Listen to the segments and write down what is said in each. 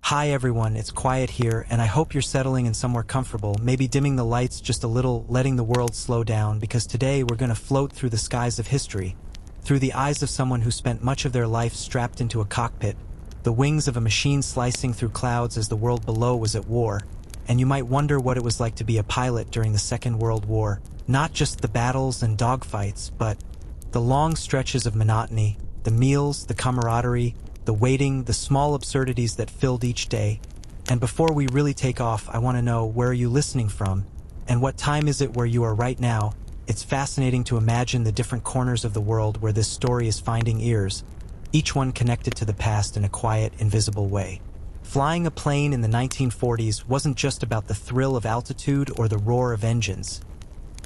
Hi everyone, it's quiet here, and I hope you're settling in somewhere comfortable, maybe dimming the lights just a little, letting the world slow down, because today we're going to float through the skies of history, through the eyes of someone who spent much of their life strapped into a cockpit, the wings of a machine slicing through clouds as the world below was at war, and you might wonder what it was like to be a pilot during the Second World War, not just the battles and dogfights, but the long stretches of monotony, the meals, the camaraderie, the waiting, the small absurdities that filled each day. And before we really take off, I want to know, where are you listening from? And what time is it where you are right now? It's fascinating to imagine the different corners of the world where this story is finding ears, each one connected to the past in a quiet, invisible way. Flying a plane in the 1940s wasn't just about the thrill of altitude or the roar of engines.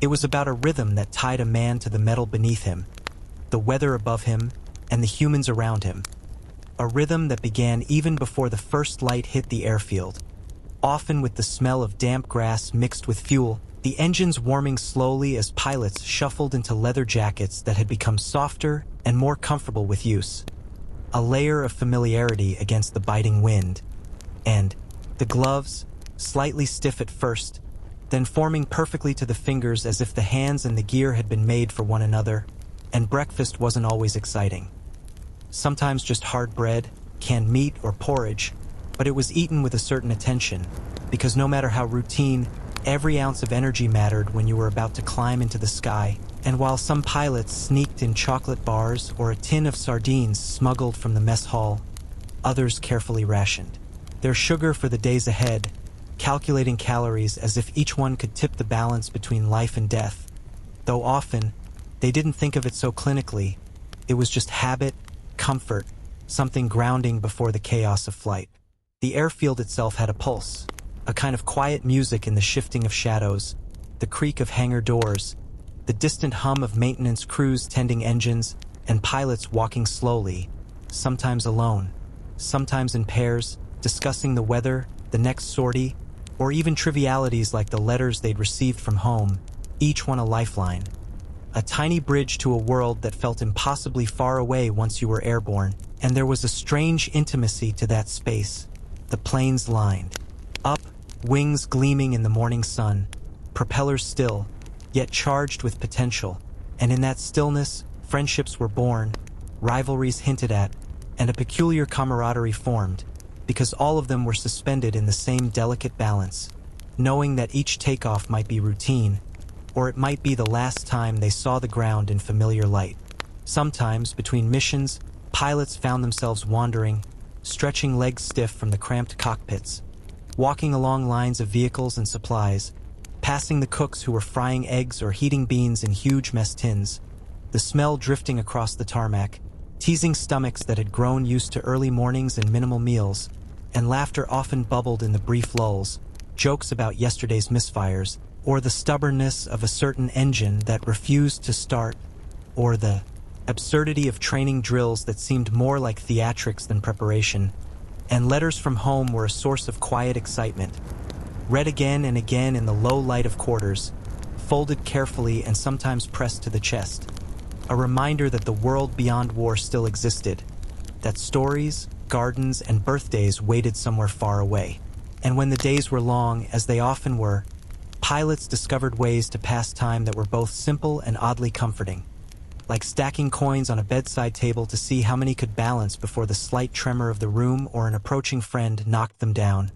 It was about a rhythm that tied a man to the metal beneath him, the weather above him, and the humans around him. A rhythm that began even before the first light hit the airfield, often with the smell of damp grass mixed with fuel, the engines warming slowly as pilots shuffled into leather jackets that had become softer and more comfortable with use. A layer of familiarity against the biting wind. And the gloves, slightly stiff at first, then forming perfectly to the fingers as if the hands and the gear had been made for one another. And breakfast wasn't always exciting. Sometimes just hard bread, canned meat, or porridge, but it was eaten with a certain attention, because no matter how routine, every ounce of energy mattered when you were about to climb into the sky. And while some pilots sneaked in chocolate bars or a tin of sardines smuggled from the mess hall, others carefully rationed their sugar for the days ahead, calculating calories as if each one could tip the balance between life and death. Though often, they didn't think of it so clinically. It was just habit, comfort, something grounding before the chaos of flight. The airfield itself had a pulse, a kind of quiet music in the shifting of shadows, the creak of hangar doors, the distant hum of maintenance crews tending engines, and pilots walking slowly, sometimes alone, sometimes in pairs, discussing the weather, the next sortie, or even trivialities like the letters they'd received from home, each one a lifeline. A tiny bridge to a world that felt impossibly far away once you were airborne, and there was a strange intimacy to that space. The planes lined up, wings gleaming in the morning sun, propellers still, yet charged with potential, and in that stillness, friendships were born, rivalries hinted at, and a peculiar camaraderie formed, because all of them were suspended in the same delicate balance, knowing that each takeoff might be routine, or it might be the last time they saw the ground in familiar light. Sometimes, between missions, pilots found themselves wandering, stretching legs stiff from the cramped cockpits, walking along lines of vehicles and supplies, passing the cooks who were frying eggs or heating beans in huge mess tins, the smell drifting across the tarmac, teasing stomachs that had grown used to early mornings and minimal meals, and laughter often bubbled in the brief lulls, jokes about yesterday's misfires, or the stubbornness of a certain engine that refused to start, or the absurdity of training drills that seemed more like theatrics than preparation. And letters from home were a source of quiet excitement, read again and again in the low light of quarters, folded carefully and sometimes pressed to the chest. A reminder that the world beyond war still existed, that stories, gardens, and birthdays waited somewhere far away. And when the days were long, as they often were, pilots discovered ways to pass time that were both simple and oddly comforting, like stacking coins on a bedside table to see how many could balance before the slight tremor of the room or an approaching friend knocked them down,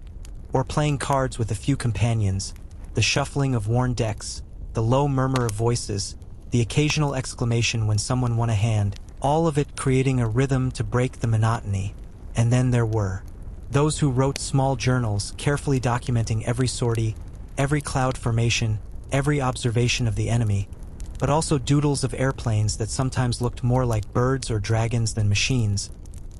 or playing cards with a few companions, the shuffling of worn decks, the low murmur of voices, the occasional exclamation when someone won a hand, all of it creating a rhythm to break the monotony. And then there were those who wrote small journals, carefully documenting every sortie, every cloud formation, every observation of the enemy, but also doodles of airplanes that sometimes looked more like birds or dragons than machines,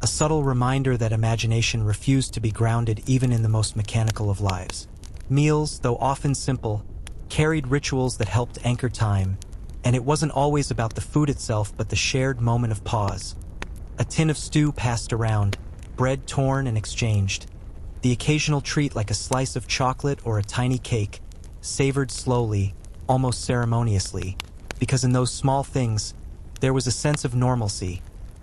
a subtle reminder that imagination refused to be grounded even in the most mechanical of lives. Meals, though often simple, carried rituals that helped anchor time, and it wasn't always about the food itself but the shared moment of pause. A tin of stew passed around, bread torn and exchanged, the occasional treat like a slice of chocolate or a tiny cake, savored slowly, almost ceremoniously, because in those small things, there was a sense of normalcy,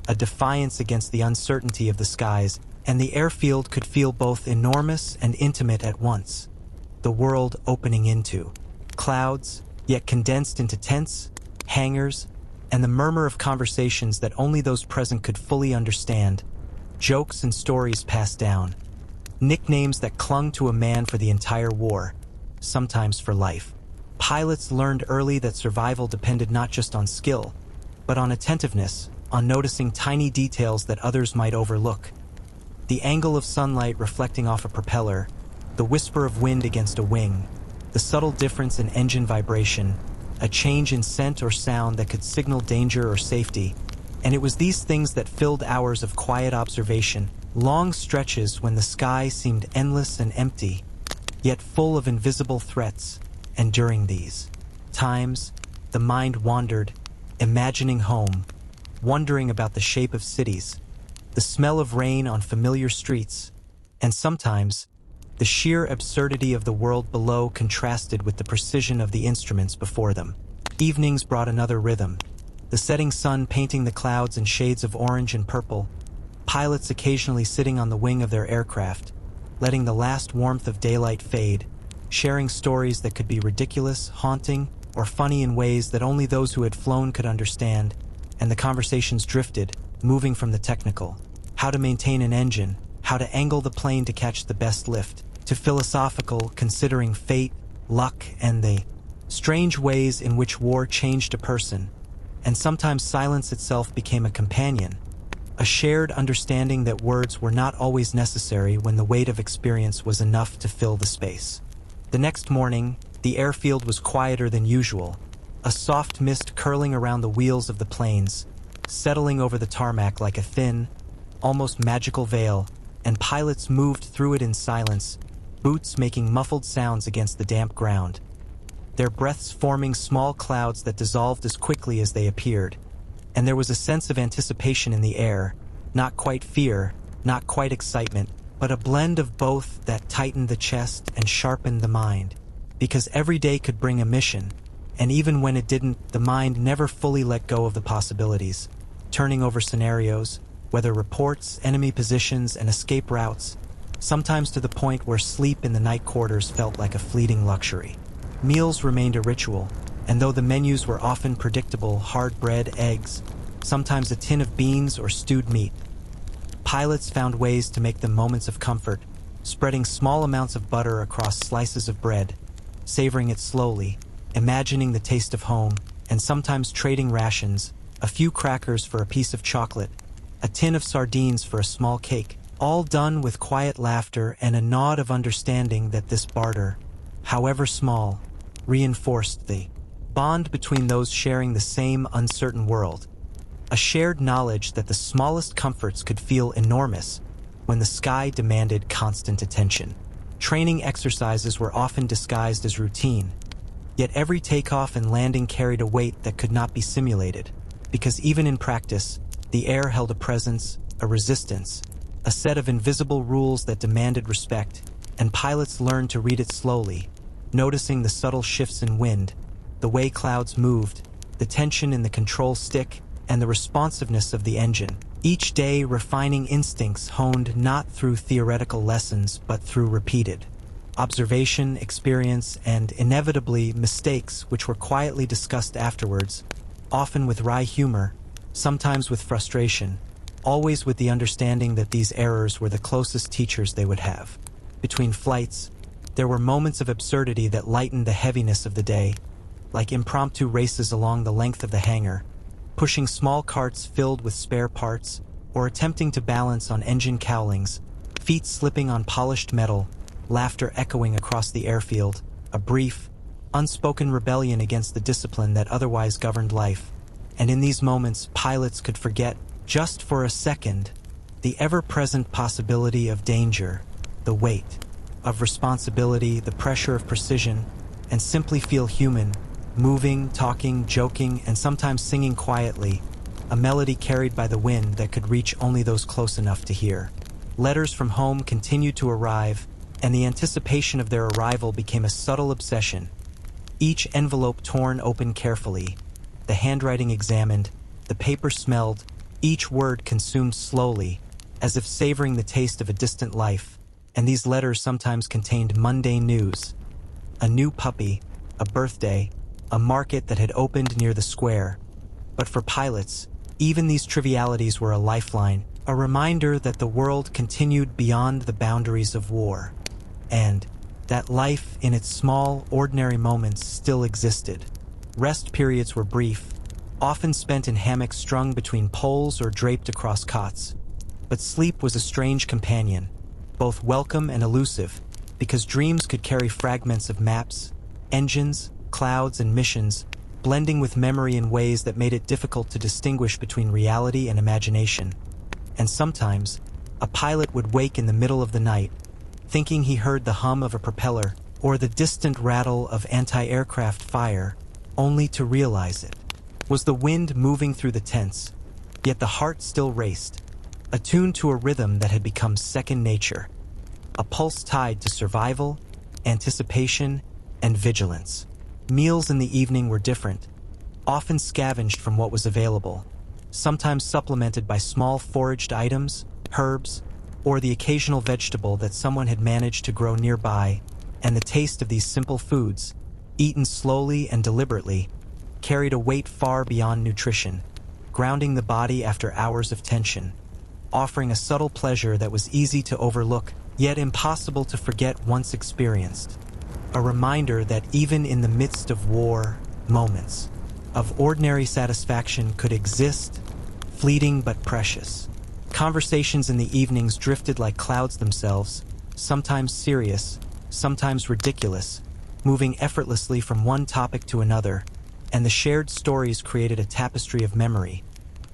a defiance against the uncertainty of the skies, and the airfield could feel both enormous and intimate at once. The world opening into clouds, yet condensed into tents, hangars, and the murmur of conversations that only those present could fully understand, jokes and stories passed down, nicknames that clung to a man for the entire war, sometimes for life. Pilots learned early that survival depended not just on skill, but on attentiveness, on noticing tiny details that others might overlook. The angle of sunlight reflecting off a propeller, the whisper of wind against a wing, the subtle difference in engine vibration, a change in scent or sound that could signal danger or safety, and it was these things that filled hours of quiet observation, long stretches when the sky seemed endless and empty, yet full of invisible threats. And during these times, the mind wandered, imagining home, wondering about the shape of cities, the smell of rain on familiar streets, and sometimes the sheer absurdity of the world below contrasted with the precision of the instruments before them. Evenings brought another rhythm, the setting sun painting the clouds in shades of orange and purple, pilots occasionally sitting on the wing of their aircraft, letting the last warmth of daylight fade, sharing stories that could be ridiculous, haunting, or funny in ways that only those who had flown could understand, and the conversations drifted, moving from the technical, how to maintain an engine, how to angle the plane to catch the best lift, to philosophical, considering fate, luck, and the strange ways in which war changed a person, and sometimes silence itself became a companion, a shared understanding that words were not always necessary when the weight of experience was enough to fill the space. The next morning, the airfield was quieter than usual, a soft mist curling around the wheels of the planes, settling over the tarmac like a thin, almost magical veil, and pilots moved through it in silence, boots making muffled sounds against the damp ground, their breaths forming small clouds that dissolved as quickly as they appeared. And there was a sense of anticipation in the air, not quite fear, not quite excitement, but a blend of both that tightened the chest and sharpened the mind. Because every day could bring a mission, and even when it didn't, the mind never fully let go of the possibilities, turning over scenarios, weather reports, enemy positions, and escape routes, sometimes to the point where sleep in the night quarters felt like a fleeting luxury. Meals remained a ritual, and though the menus were often predictable, hard bread, eggs, sometimes a tin of beans or stewed meat, pilots found ways to make them moments of comfort, spreading small amounts of butter across slices of bread, savoring it slowly, imagining the taste of home, and sometimes trading rations, a few crackers for a piece of chocolate, a tin of sardines for a small cake, all done with quiet laughter and a nod of understanding that this barter, however small, reinforced the bond between those sharing the same uncertain world, a shared knowledge that the smallest comforts could feel enormous when the sky demanded constant attention. Training exercises were often disguised as routine, yet every takeoff and landing carried a weight that could not be simulated, because even in practice, the air held a presence, a resistance, a set of invisible rules that demanded respect, and pilots learned to read it slowly, noticing the subtle shifts in wind, the way clouds moved, the tension in the control stick, and the responsiveness of the engine. Each day refining instincts honed not through theoretical lessons but through repeated observation, experience, and inevitably mistakes which were quietly discussed afterwards, often with wry humor, sometimes with frustration, always with the understanding that these errors were the closest teachers they would have. Between flights, there were moments of absurdity that lightened the heaviness of the day, like impromptu races along the length of the hangar, pushing small carts filled with spare parts, or attempting to balance on engine cowlings, feet slipping on polished metal, laughter echoing across the airfield, a brief, unspoken rebellion against the discipline that otherwise governed life. And in these moments, pilots could forget, just for a second, the ever-present possibility of danger, the weight of responsibility, the pressure of precision, and simply feel human, moving, talking, joking, and sometimes singing quietly, a melody carried by the wind that could reach only those close enough to hear. Letters from home continued to arrive, and the anticipation of their arrival became a subtle obsession. Each envelope torn open carefully, the handwriting examined, the paper smelled, each word consumed slowly, as if savoring the taste of a distant life, and these letters sometimes contained mundane news. A new puppy, a birthday, a market that had opened near the square. But for pilots, even these trivialities were a lifeline, a reminder that the world continued beyond the boundaries of war, and that life in its small, ordinary moments still existed. Rest periods were brief, often spent in hammocks strung between poles or draped across cots. But sleep was a strange companion, both welcome and elusive, because dreams could carry fragments of maps, engines, clouds, and missions, blending with memory in ways that made it difficult to distinguish between reality and imagination. And sometimes, a pilot would wake in the middle of the night, thinking he heard the hum of a propeller or the distant rattle of anti-aircraft fire, only to realize it was the wind moving through the tents, yet the heart still raced, attuned to a rhythm that had become second nature, a pulse tied to survival, anticipation, and vigilance. Meals in the evening were different, often scavenged from what was available, sometimes supplemented by small foraged items, herbs, or the occasional vegetable that someone had managed to grow nearby, and the taste of these simple foods, eaten slowly and deliberately, carried a weight far beyond nutrition, grounding the body after hours of tension, offering a subtle pleasure that was easy to overlook, yet impossible to forget once experienced. A reminder that even in the midst of war, moments of ordinary satisfaction could exist, fleeting but precious. Conversations in the evenings drifted like clouds themselves, sometimes serious, sometimes ridiculous, moving effortlessly from one topic to another, and the shared stories created a tapestry of memory,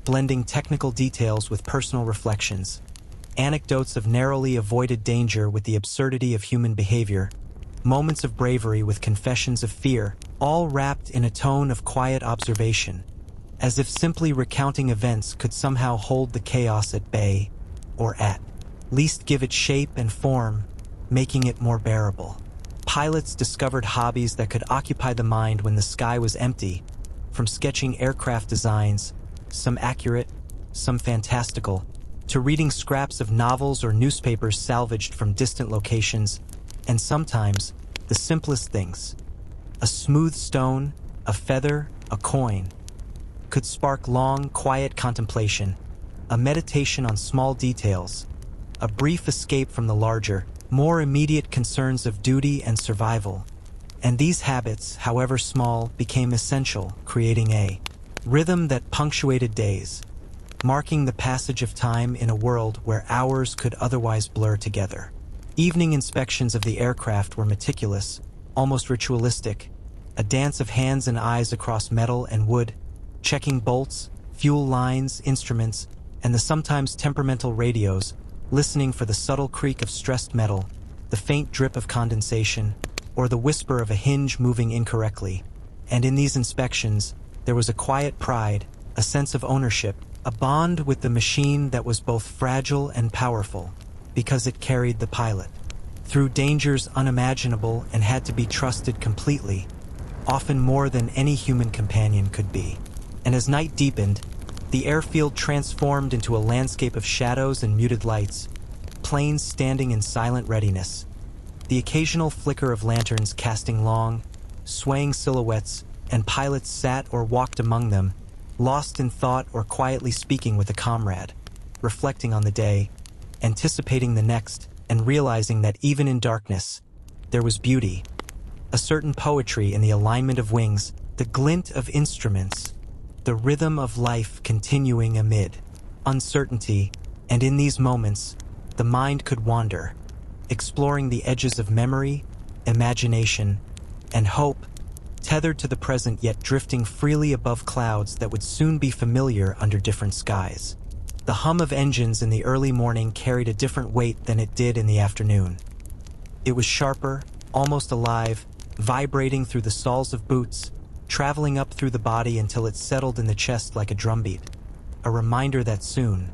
blending technical details with personal reflections, anecdotes of narrowly avoided danger with the absurdity of human behavior, moments of bravery with confessions of fear, all wrapped in a tone of quiet observation, as if simply recounting events could somehow hold the chaos at bay, or at least give it shape and form, making it more bearable. Pilots discovered hobbies that could occupy the mind when the sky was empty, from sketching aircraft designs, some accurate, some fantastical, to reading scraps of novels or newspapers salvaged from distant locations, and sometimes the simplest things. A smooth stone, a feather, a coin, could spark long, quiet contemplation, a meditation on small details, a brief escape from the larger, more immediate concerns of duty and survival. And these habits, however small, became essential, creating a rhythm that punctuated days, marking the passage of time in a world where hours could otherwise blur together. Evening inspections of the aircraft were meticulous, almost ritualistic, a dance of hands and eyes across metal and wood, checking bolts, fuel lines, instruments, and the sometimes temperamental radios, listening for the subtle creak of stressed metal, the faint drip of condensation, or the whisper of a hinge moving incorrectly. And in these inspections, there was a quiet pride, a sense of ownership, a bond with the machine that was both fragile and powerful, because it carried the pilot through dangers unimaginable and had to be trusted completely, often more than any human companion could be. And as night deepened, the airfield transformed into a landscape of shadows and muted lights, planes standing in silent readiness, the occasional flicker of lanterns casting long, swaying silhouettes, and pilots sat or walked among them, lost in thought or quietly speaking with a comrade, reflecting on the day, anticipating the next, and realizing that even in darkness, there was beauty, a certain poetry in the alignment of wings, the glint of instruments, the rhythm of life continuing amid uncertainty, and in these moments, the mind could wander, exploring the edges of memory, imagination, and hope, tethered to the present yet drifting freely above clouds that would soon be familiar under different skies. The hum of engines in the early morning carried a different weight than it did in the afternoon. It was sharper, almost alive, vibrating through the soles of boots, traveling up through the body until it settled in the chest like a drumbeat, a reminder that soon,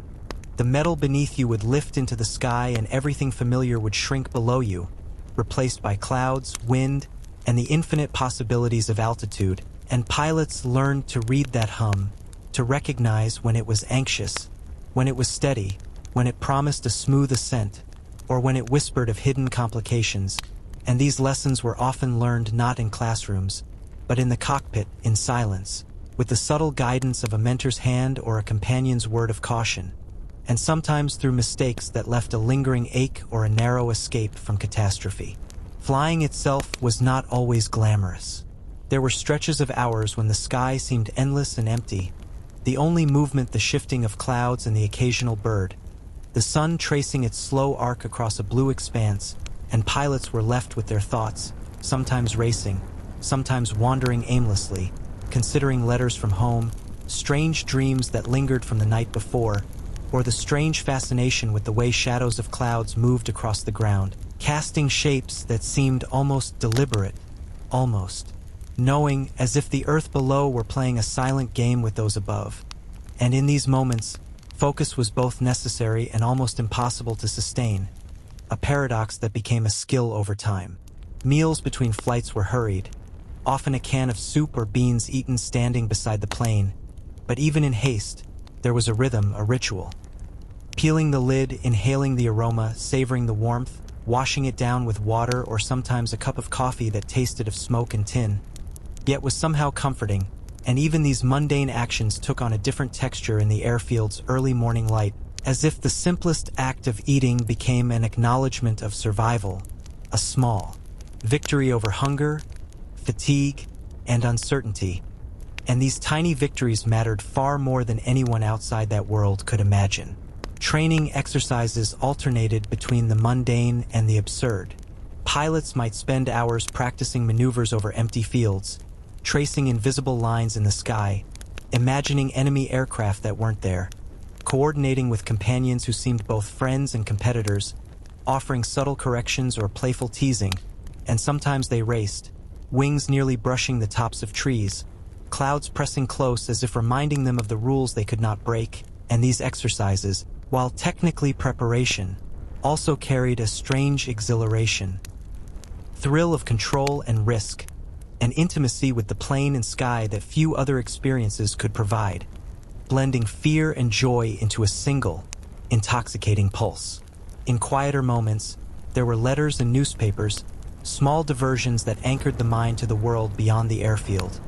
the metal beneath you would lift into the sky and everything familiar would shrink below you, replaced by clouds, wind, and the infinite possibilities of altitude, and pilots learned to read that hum, to recognize when it was anxious, when it was steady, when it promised a smooth ascent, or when it whispered of hidden complications, and these lessons were often learned not in classrooms, but in the cockpit, in silence, with the subtle guidance of a mentor's hand or a companion's word of caution, and sometimes through mistakes that left a lingering ache or a narrow escape from catastrophe. Flying itself was not always glamorous. There were stretches of hours when the sky seemed endless and empty, the only movement the shifting of clouds and the occasional bird, the sun tracing its slow arc across a blue expanse, and pilots were left with their thoughts, sometimes racing, sometimes wandering aimlessly, considering letters from home, strange dreams that lingered from the night before, or the strange fascination with the way shadows of clouds moved across the ground, casting shapes that seemed almost deliberate, almost, knowing as if the earth below were playing a silent game with those above. And in these moments, focus was both necessary and almost impossible to sustain, a paradox that became a skill over time. Meals between flights were hurried, often a can of soup or beans eaten standing beside the plane, but even in haste, there was a rhythm, a ritual. Peeling the lid, inhaling the aroma, savoring the warmth, washing it down with water or sometimes a cup of coffee that tasted of smoke and tin, yet was somehow comforting, and even these mundane actions took on a different texture in the airfield's early morning light, as if the simplest act of eating became an acknowledgement of survival, a small victory over hunger, fatigue, and uncertainty. And these tiny victories mattered far more than anyone outside that world could imagine. Training exercises alternated between the mundane and the absurd. Pilots might spend hours practicing maneuvers over empty fields, tracing invisible lines in the sky, imagining enemy aircraft that weren't there, coordinating with companions who seemed both friends and competitors, offering subtle corrections or playful teasing, and sometimes they raced, wings nearly brushing the tops of trees, clouds pressing close as if reminding them of the rules they could not break. And these exercises, while technically preparation, also carried a strange exhilaration, thrill of control and risk, an intimacy with the plane and sky that few other experiences could provide, blending fear and joy into a single, intoxicating pulse. In quieter moments, there were letters and newspapers, small diversions that anchored the mind to the world beyond the airfield,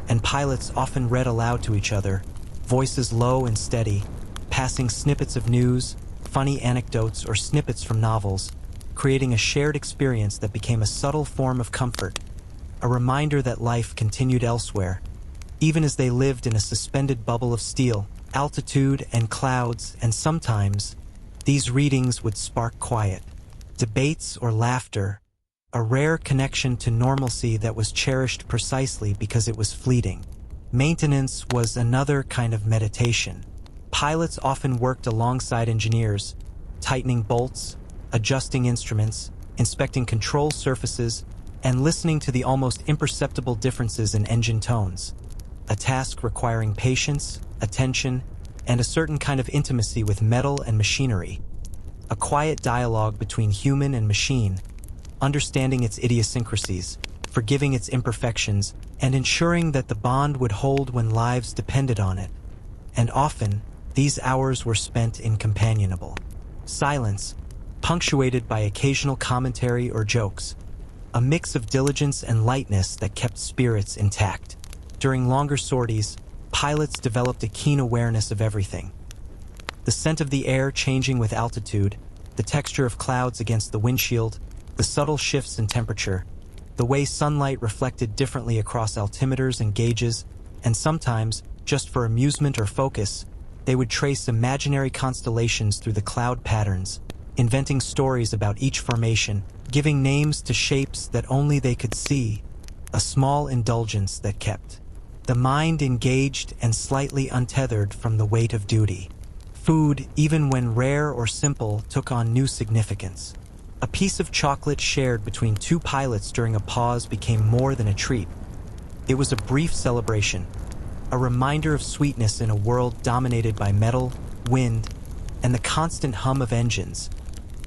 and pilots often read aloud to each other, voices low and steady, passing snippets of news, funny anecdotes, or snippets from novels, creating a shared experience that became a subtle form of comfort, a reminder that life continued elsewhere, even as they lived in a suspended bubble of steel, altitude, and clouds. And sometimes, these readings would spark quiet, debates or laughter, a rare connection to normalcy that was cherished precisely because it was fleeting. Maintenance was another kind of meditation. Pilots often worked alongside engineers, tightening bolts, adjusting instruments, inspecting control surfaces, and listening to the almost imperceptible differences in engine tones, a task requiring patience, attention, and a certain kind of intimacy with metal and machinery, a quiet dialogue between human and machine, understanding its idiosyncrasies, forgiving its imperfections, and ensuring that the bond would hold when lives depended on it. And often, these hours were spent in companionable silence, punctuated by occasional commentary or jokes, a mix of diligence and lightness that kept spirits intact. During longer sorties, pilots developed a keen awareness of everything. The scent of the air changing with altitude, the texture of clouds against the windshield, the subtle shifts in temperature, the way sunlight reflected differently across altimeters and gauges, and sometimes, just for amusement or focus, they would trace imaginary constellations through the cloud patterns, inventing stories about each formation, giving names to shapes that only they could see, a small indulgence that kept the mind engaged and slightly untethered from the weight of duty. Food, even when rare or simple, took on new significance. A piece of chocolate shared between two pilots during a pause became more than a treat. It was a brief celebration, a reminder of sweetness in a world dominated by metal, wind, and the constant hum of engines.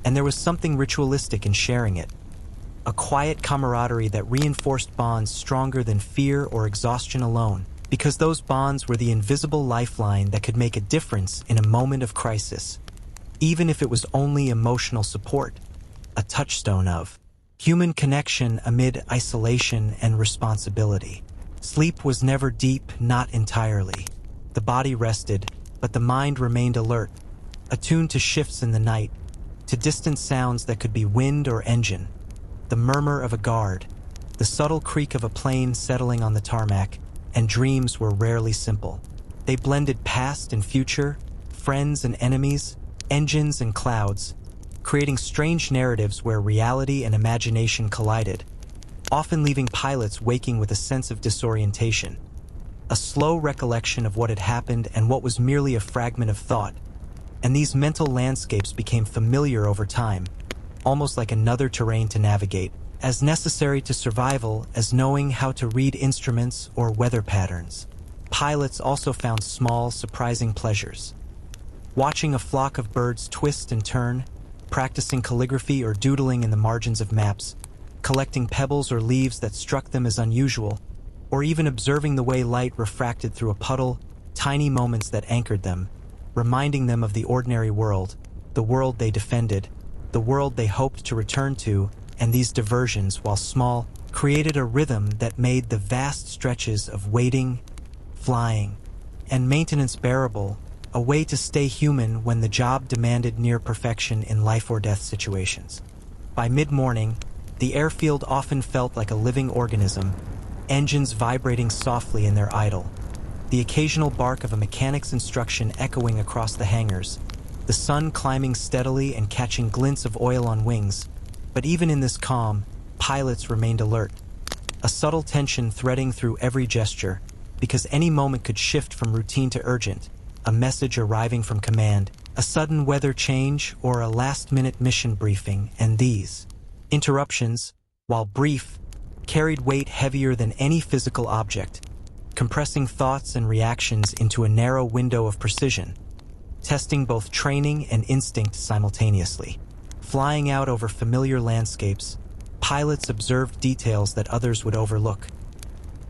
And there was something ritualistic in sharing it, a quiet camaraderie that reinforced bonds stronger than fear or exhaustion alone, because those bonds were the invisible lifeline that could make a difference in a moment of crisis. even if it was only emotional support, a touchstone of human connection amid isolation and responsibility. Sleep was never deep, not entirely. The body rested, but the mind remained alert, attuned to shifts in the night, to distant sounds that could be wind or engine, the murmur of a guard, the subtle creak of a plane settling on the tarmac, and dreams were rarely simple. They blended past and future, friends and enemies, engines and clouds, creating strange narratives where reality and imagination collided, often leaving pilots waking with a sense of disorientation, a slow recollection of what had happened and what was merely a fragment of thought. And these mental landscapes became familiar over time, almost like another terrain to navigate, as necessary to survival as knowing how to read instruments or weather patterns. Pilots also found small, surprising pleasures. Watching a flock of birds twist and turn, practicing calligraphy or doodling in the margins of maps, collecting pebbles or leaves that struck them as unusual, or even observing the way light refracted through a puddle, tiny moments that anchored them, reminding them of the ordinary world, the world they defended, the world they hoped to return to, and these diversions, while small, created a rhythm that made the vast stretches of waiting, flying, and maintenance bearable, a way to stay human when the job demanded near perfection in life-or-death situations. By mid-morning, the airfield often felt like a living organism, engines vibrating softly in their idle, the occasional bark of a mechanic's instruction echoing across the hangars, the sun climbing steadily and catching glints of oil on wings. But even in this calm, pilots remained alert, a subtle tension threading through every gesture, because any moment could shift from routine to urgent, a message arriving from command, a sudden weather change, or a last-minute mission briefing, and these interruptions, while brief, carried weight heavier than any physical object, compressing thoughts and reactions into a narrow window of precision, testing both training and instinct simultaneously. Flying out over familiar landscapes, pilots observed details that others would overlook.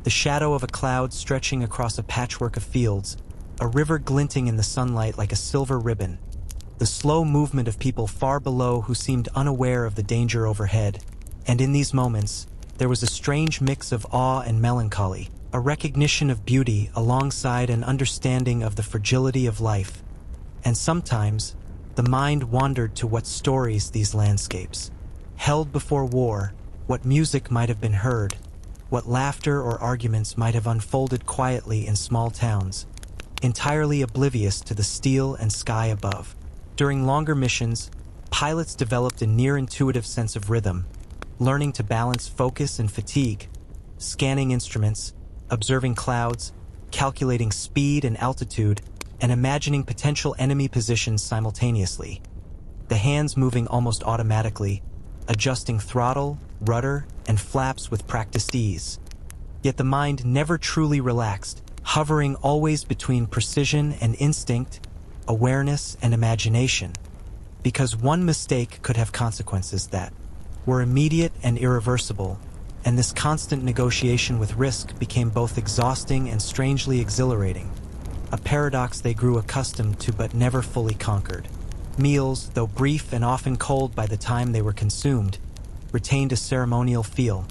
The shadow of a cloud stretching across a patchwork of fields, a river glinting in the sunlight like a silver ribbon, the slow movement of people far below who seemed unaware of the danger overhead. And in these moments, there was a strange mix of awe and melancholy, a recognition of beauty alongside an understanding of the fragility of life. And sometimes, the mind wandered to what stories these landscapes held before war, what music might have been heard, what laughter or arguments might have unfolded quietly in small towns, entirely oblivious to the steel and sky above. During longer missions, pilots developed a near-intuitive sense of rhythm, learning to balance focus and fatigue, scanning instruments, observing clouds, calculating speed and altitude, and imagining potential enemy positions simultaneously. The hands moving almost automatically, adjusting throttle, rudder, and flaps with practiced ease. Yet the mind never truly relaxed, hovering always between precision and instinct, awareness and imagination, because one mistake could have consequences that were immediate and irreversible, and this constant negotiation with risk became both exhausting and strangely exhilarating, a paradox they grew accustomed to but never fully conquered. Meals, though brief and often cold by the time they were consumed, retained a ceremonial feel.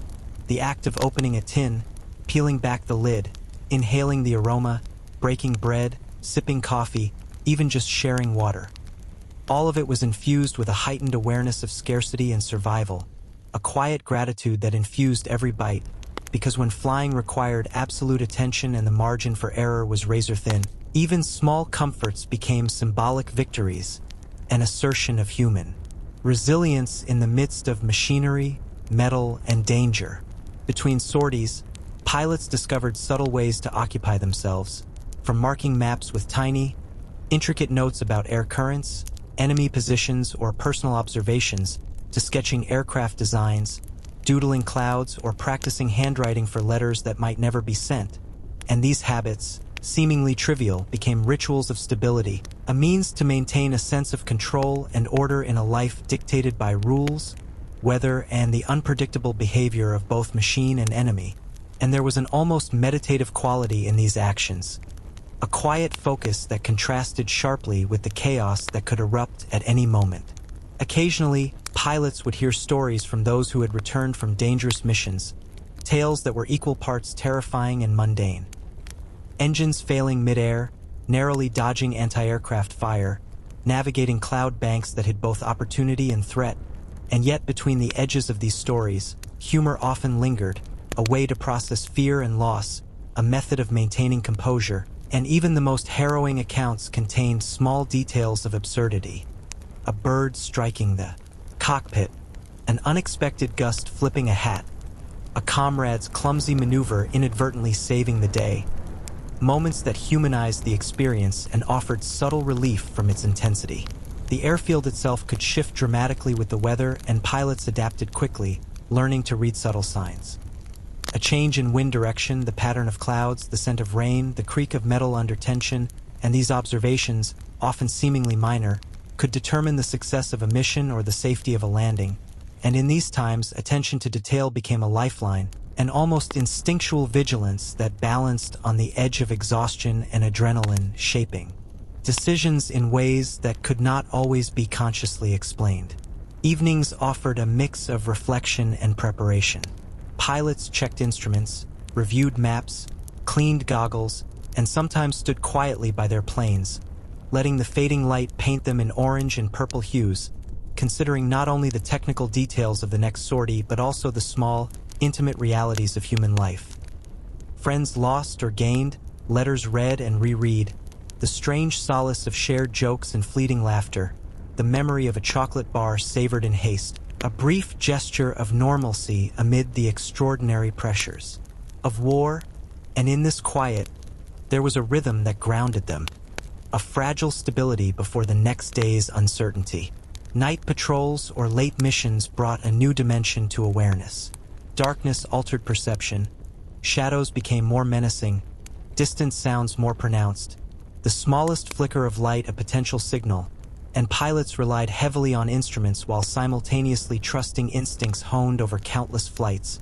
The act of opening a tin, peeling back the lid, inhaling the aroma, breaking bread, sipping coffee, even just sharing water. All of it was infused with a heightened awareness of scarcity and survival, a quiet gratitude that infused every bite, because when flying required absolute attention and the margin for error was razor-thin, even small comforts became symbolic victories, an assertion of human resilience in the midst of machinery, metal, and danger. Between sorties, pilots discovered subtle ways to occupy themselves, from marking maps with tiny, intricate notes about air currents, enemy positions, or personal observations, to sketching aircraft designs, doodling clouds, or practicing handwriting for letters that might never be sent. And these habits, seemingly trivial, became rituals of stability, a means to maintain a sense of control and order in a life dictated by rules, weather, and the unpredictable behavior of both machine and enemy. And there was an almost meditative quality in these actions, a quiet focus that contrasted sharply with the chaos that could erupt at any moment. Occasionally, pilots would hear stories from those who had returned from dangerous missions, tales that were equal parts terrifying and mundane. Engines failing mid-air, narrowly dodging anti-aircraft fire, navigating cloud banks that hid both opportunity and threat, and yet between the edges of these stories, humor often lingered, a way to process fear and loss, a method of maintaining composure, and even the most harrowing accounts contained small details of absurdity. A bird striking the cockpit, an unexpected gust flipping a hat, a comrade's clumsy maneuver inadvertently saving the day. Moments that humanized the experience and offered subtle relief from its intensity. The airfield itself could shift dramatically with the weather, and pilots adapted quickly, learning to read subtle signs. A change in wind direction, the pattern of clouds, the scent of rain, the creak of metal under tension, and these observations, often seemingly minor, could determine the success of a mission or the safety of a landing. And in these times, attention to detail became a lifeline, an almost instinctual vigilance that balanced on the edge of exhaustion and adrenaline, shaping decisions in ways that could not always be consciously explained. Evenings offered a mix of reflection and preparation. Pilots checked instruments, reviewed maps, cleaned goggles, and sometimes stood quietly by their planes, letting the fading light paint them in orange and purple hues, considering not only the technical details of the next sortie but also the small, intimate realities of human life. Friends lost or gained, letters read and reread, the strange solace of shared jokes and fleeting laughter, the memory of a chocolate bar savored in haste, a brief gesture of normalcy amid the extraordinary pressures of war. And in this quiet, there was a rhythm that grounded them, a fragile stability before the next day's uncertainty. Night patrols or late missions brought a new dimension to awareness. Darkness altered perception, shadows became more menacing, distant sounds more pronounced, the smallest flicker of light a potential signal, and pilots relied heavily on instruments while simultaneously trusting instincts honed over countless flights,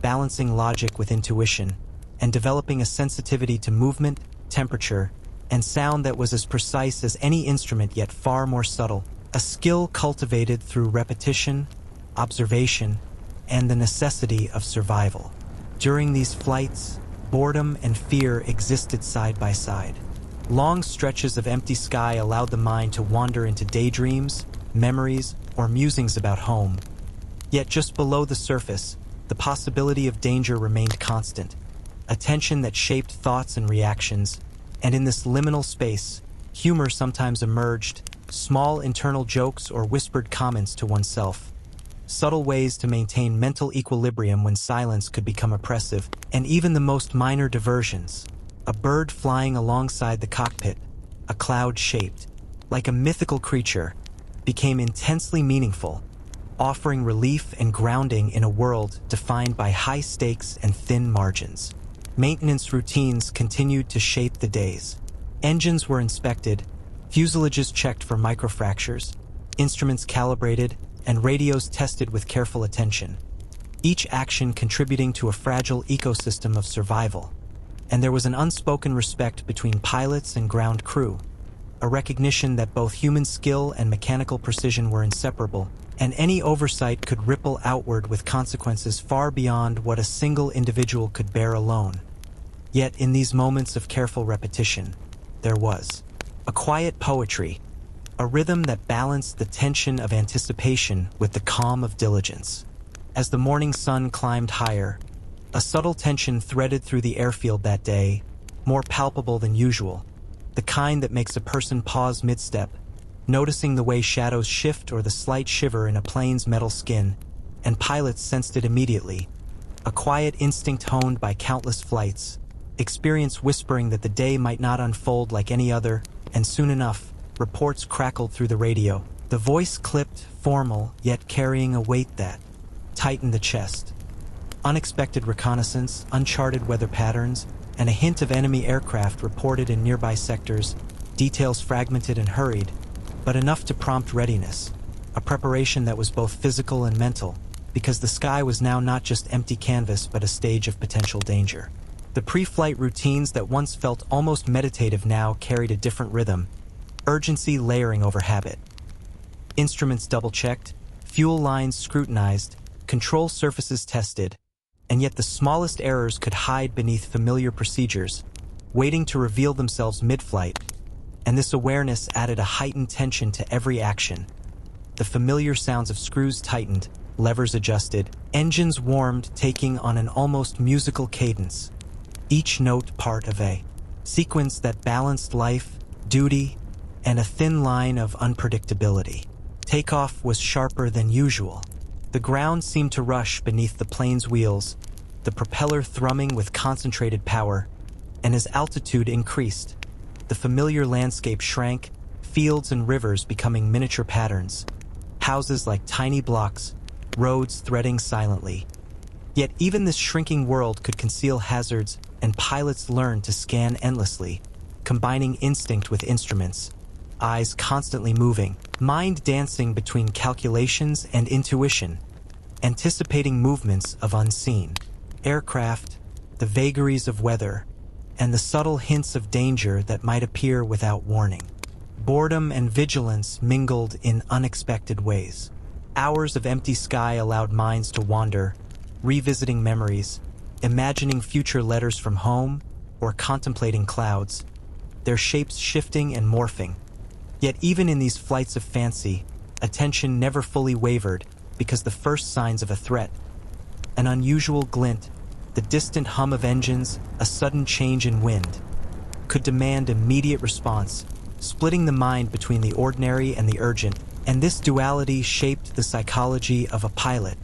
balancing logic with intuition, and developing a sensitivity to movement, temperature, and sound that was as precise as any instrument yet far more subtle, a skill cultivated through repetition, observation, and the necessity of survival. During these flights, boredom and fear existed side by side. Long stretches of empty sky allowed the mind to wander into daydreams, memories, or musings about home. Yet just below the surface, the possibility of danger remained constant, a tension that shaped thoughts and reactions, and in this liminal space, humor sometimes emerged, small internal jokes or whispered comments to oneself. Subtle ways to maintain mental equilibrium when silence could become oppressive, and even the most minor diversions. A bird flying alongside the cockpit, a cloud shaped, like a mythical creature, became intensely meaningful, offering relief and grounding in a world defined by high stakes and thin margins. Maintenance routines continued to shape the days. Engines were inspected, fuselages checked for microfractures, instruments calibrated, and radios tested with careful attention, each action contributing to a fragile ecosystem of survival. And there was an unspoken respect between pilots and ground crew, a recognition that both human skill and mechanical precision were inseparable, and any oversight could ripple outward with consequences far beyond what a single individual could bear alone. Yet in these moments of careful repetition, there was a quiet poetry, a rhythm that balanced the tension of anticipation with the calm of diligence. As the morning sun climbed higher, a subtle tension threaded through the airfield that day, more palpable than usual, the kind that makes a person pause mid-step, noticing the way shadows shift or the slight shiver in a plane's metal skin, and pilots sensed it immediately, a quiet instinct honed by countless flights, experience whispering that the day might not unfold like any other, and soon enough, reports crackled through the radio, the voice clipped, formal, yet carrying a weight that tightened the chest. Unexpected reconnaissance, uncharted weather patterns, and a hint of enemy aircraft reported in nearby sectors, details fragmented and hurried, but enough to prompt readiness, a preparation that was both physical and mental, because the sky was now not just empty canvas but a stage of potential danger. The pre-flight routines that once felt almost meditative now carried a different rhythm, urgency layering over habit. Instruments double-checked, fuel lines scrutinized, control surfaces tested, and yet the smallest errors could hide beneath familiar procedures, waiting to reveal themselves mid-flight, and this awareness added a heightened tension to every action. The familiar sounds of screws tightened, levers adjusted, engines warmed, taking on an almost musical cadence, each note part of a sequence that balanced life, duty, and a thin line of unpredictability. Takeoff was sharper than usual. The ground seemed to rush beneath the plane's wheels, the propeller thrumming with concentrated power, and as altitude increased, the familiar landscape shrank, fields and rivers becoming miniature patterns, houses like tiny blocks, roads threading silently. Yet even this shrinking world could conceal hazards, and pilots learned to scan endlessly, combining instinct with instruments, eyes constantly moving, mind dancing between calculations and intuition, anticipating movements of unseen aircraft, the vagaries of weather, and the subtle hints of danger that might appear without warning. Boredom and vigilance mingled in unexpected ways. Hours of empty sky allowed minds to wander, revisiting memories, imagining future letters from home, or contemplating clouds, their shapes shifting and morphing. Yet even in these flights of fancy, attention never fully wavered because the first signs of a threat, an unusual glint, the distant hum of engines, a sudden change in wind, could demand immediate response, splitting the mind between the ordinary and the urgent, and this duality shaped the psychology of a pilot,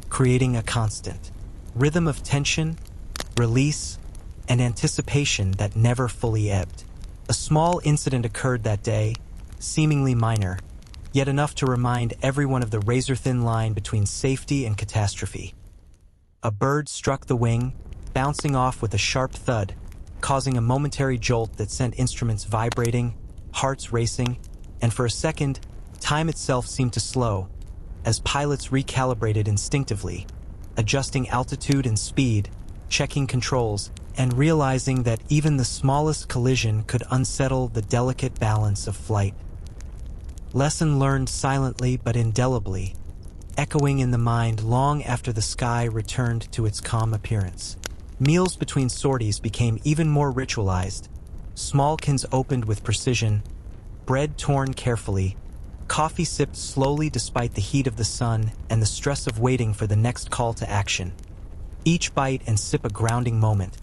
creating a constant rhythm of tension, release, and anticipation that never fully ebbed. A small incident occurred that day, seemingly minor, yet enough to remind everyone of the razor-thin line between safety and catastrophe. A bird struck the wing, bouncing off with a sharp thud, causing a momentary jolt that sent instruments vibrating, hearts racing, and for a second, time itself seemed to slow, as pilots recalibrated instinctively, adjusting altitude and speed, checking controls, and realizing that even the smallest collision could unsettle the delicate balance of flight. Lesson learned silently but indelibly, echoing in the mind long after the sky returned to its calm appearance. Meals between sorties became even more ritualized, small cans opened with precision, bread torn carefully, coffee sipped slowly despite the heat of the sun and the stress of waiting for the next call to action. Each bite and sip a grounding moment,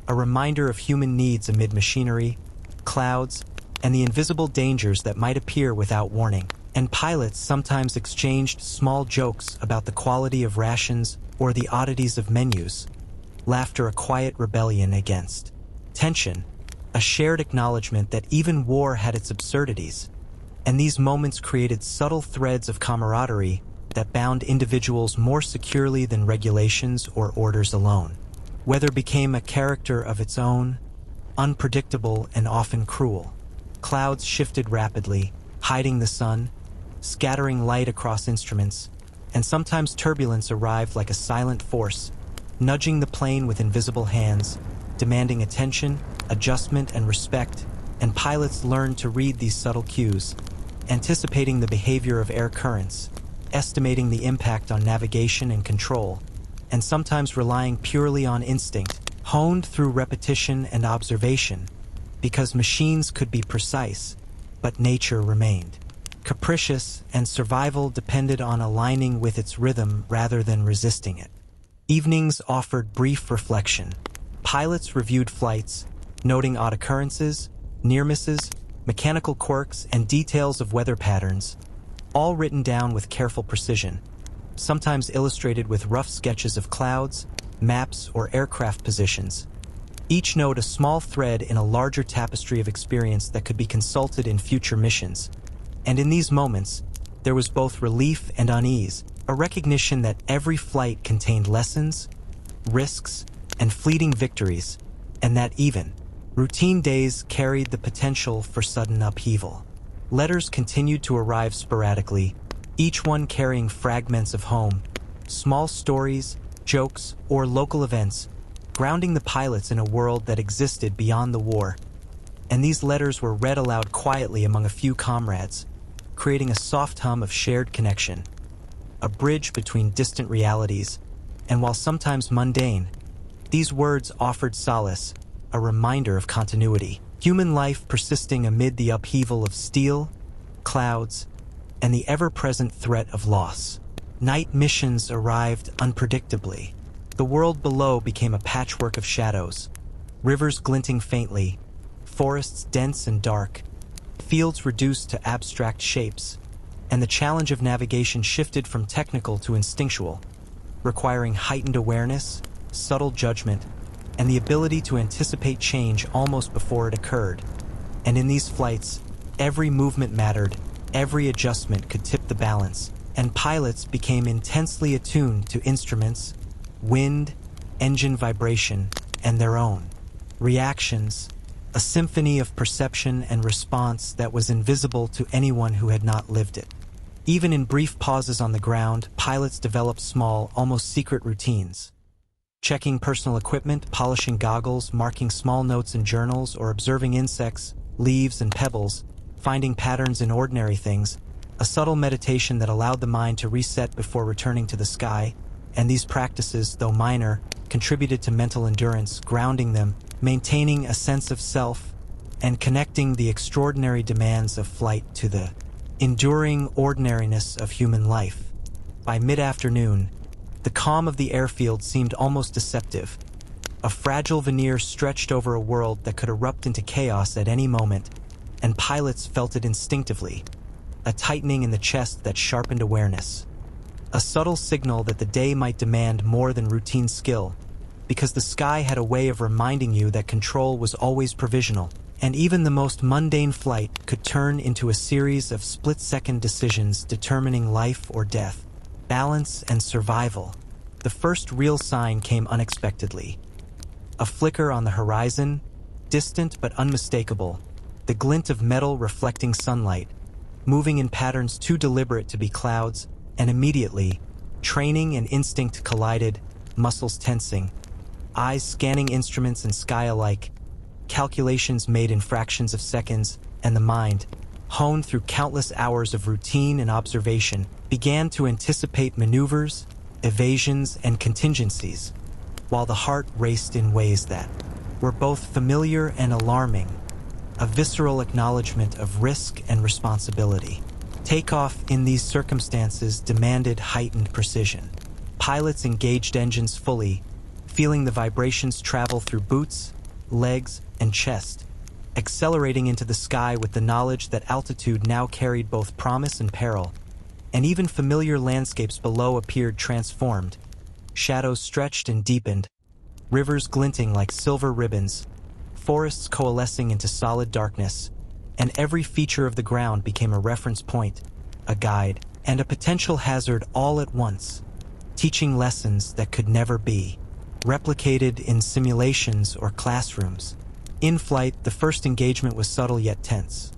a reminder of human needs amid machinery, clouds, and the invisible dangers that might appear without warning. And pilots sometimes exchanged small jokes about the quality of rations or the oddities of menus, laughter a quiet rebellion against tension, a shared acknowledgement that even war had its absurdities. And these moments created subtle threads of camaraderie that bound individuals more securely than regulations or orders alone. Weather became a character of its own, unpredictable and often cruel. Clouds shifted rapidly, hiding the sun, scattering light across instruments, and sometimes turbulence arrived like a silent force, nudging the plane with invisible hands, demanding attention, adjustment, and respect, and pilots learned to read these subtle cues, anticipating the behavior of air currents, estimating the impact on navigation and control, and sometimes relying purely on instinct, honed through repetition and observation, because machines could be precise, but nature remained capricious, and survival depended on aligning with its rhythm rather than resisting it. Evenings offered brief reflection. Pilots reviewed flights, noting odd occurrences, near misses, mechanical quirks, and details of weather patterns, all written down with careful precision, sometimes illustrated with rough sketches of clouds, maps, or aircraft positions. Each note a small thread in a larger tapestry of experience that could be consulted in future missions. And in these moments, there was both relief and unease, a recognition that every flight contained lessons, risks, and fleeting victories, and that even routine days carried the potential for sudden upheaval. Letters continued to arrive sporadically, each one carrying fragments of home, small stories, jokes, or local events, grounding the pilots in a world that existed beyond the war. And these letters were read aloud quietly among a few comrades, creating a soft hum of shared connection, a bridge between distant realities. And while sometimes mundane, these words offered solace, a reminder of continuity. Human life persisting amid the upheaval of steel, clouds, and the ever-present threat of loss. Night missions arrived unpredictably. The world below became a patchwork of shadows, rivers glinting faintly, forests dense and dark, fields reduced to abstract shapes, and the challenge of navigation shifted from technical to instinctual, requiring heightened awareness, subtle judgment, and the ability to anticipate change almost before it occurred. And in these flights, every movement mattered, every adjustment could tip the balance, and pilots became intensely attuned to instruments, wind, engine vibration, and their own reactions, a symphony of perception and response that was invisible to anyone who had not lived it. Even in brief pauses on the ground, pilots developed small, almost secret routines. Checking personal equipment, polishing goggles, marking small notes in journals, or observing insects, leaves, and pebbles, finding patterns in ordinary things, a subtle meditation that allowed the mind to reset before returning to the sky. And these practices, though minor, contributed to mental endurance, grounding them, maintaining a sense of self, and connecting the extraordinary demands of flight to the enduring ordinariness of human life. By mid-afternoon, the calm of the airfield seemed almost deceptive, a fragile veneer stretched over a world that could erupt into chaos at any moment, and pilots felt it instinctively, a tightening in the chest that sharpened awareness. A subtle signal that the day might demand more than routine skill, because the sky had a way of reminding you that control was always provisional, and even the most mundane flight could turn into a series of split-second decisions determining life or death, balance and survival. The first real sign came unexpectedly. A flicker on the horizon, distant but unmistakable, the glint of metal reflecting sunlight, moving in patterns too deliberate to be clouds, and immediately, training and instinct collided, muscles tensing, eyes scanning instruments and sky alike, calculations made in fractions of seconds, and the mind, honed through countless hours of routine and observation, began to anticipate maneuvers, evasions, and contingencies, while the heart raced in ways that were both familiar and alarming, a visceral acknowledgement of risk and responsibility. Takeoff in these circumstances demanded heightened precision. Pilots engaged engines fully, feeling the vibrations travel through boots, legs, and chest, accelerating into the sky with the knowledge that altitude now carried both promise and peril, and even familiar landscapes below appeared transformed, shadows stretched and deepened, rivers glinting like silver ribbons, forests coalescing into solid darkness, and every feature of the ground became a reference point, a guide, and a potential hazard all at once, teaching lessons that could never be replicated in simulations or classrooms. In flight, the first engagement was subtle yet tense.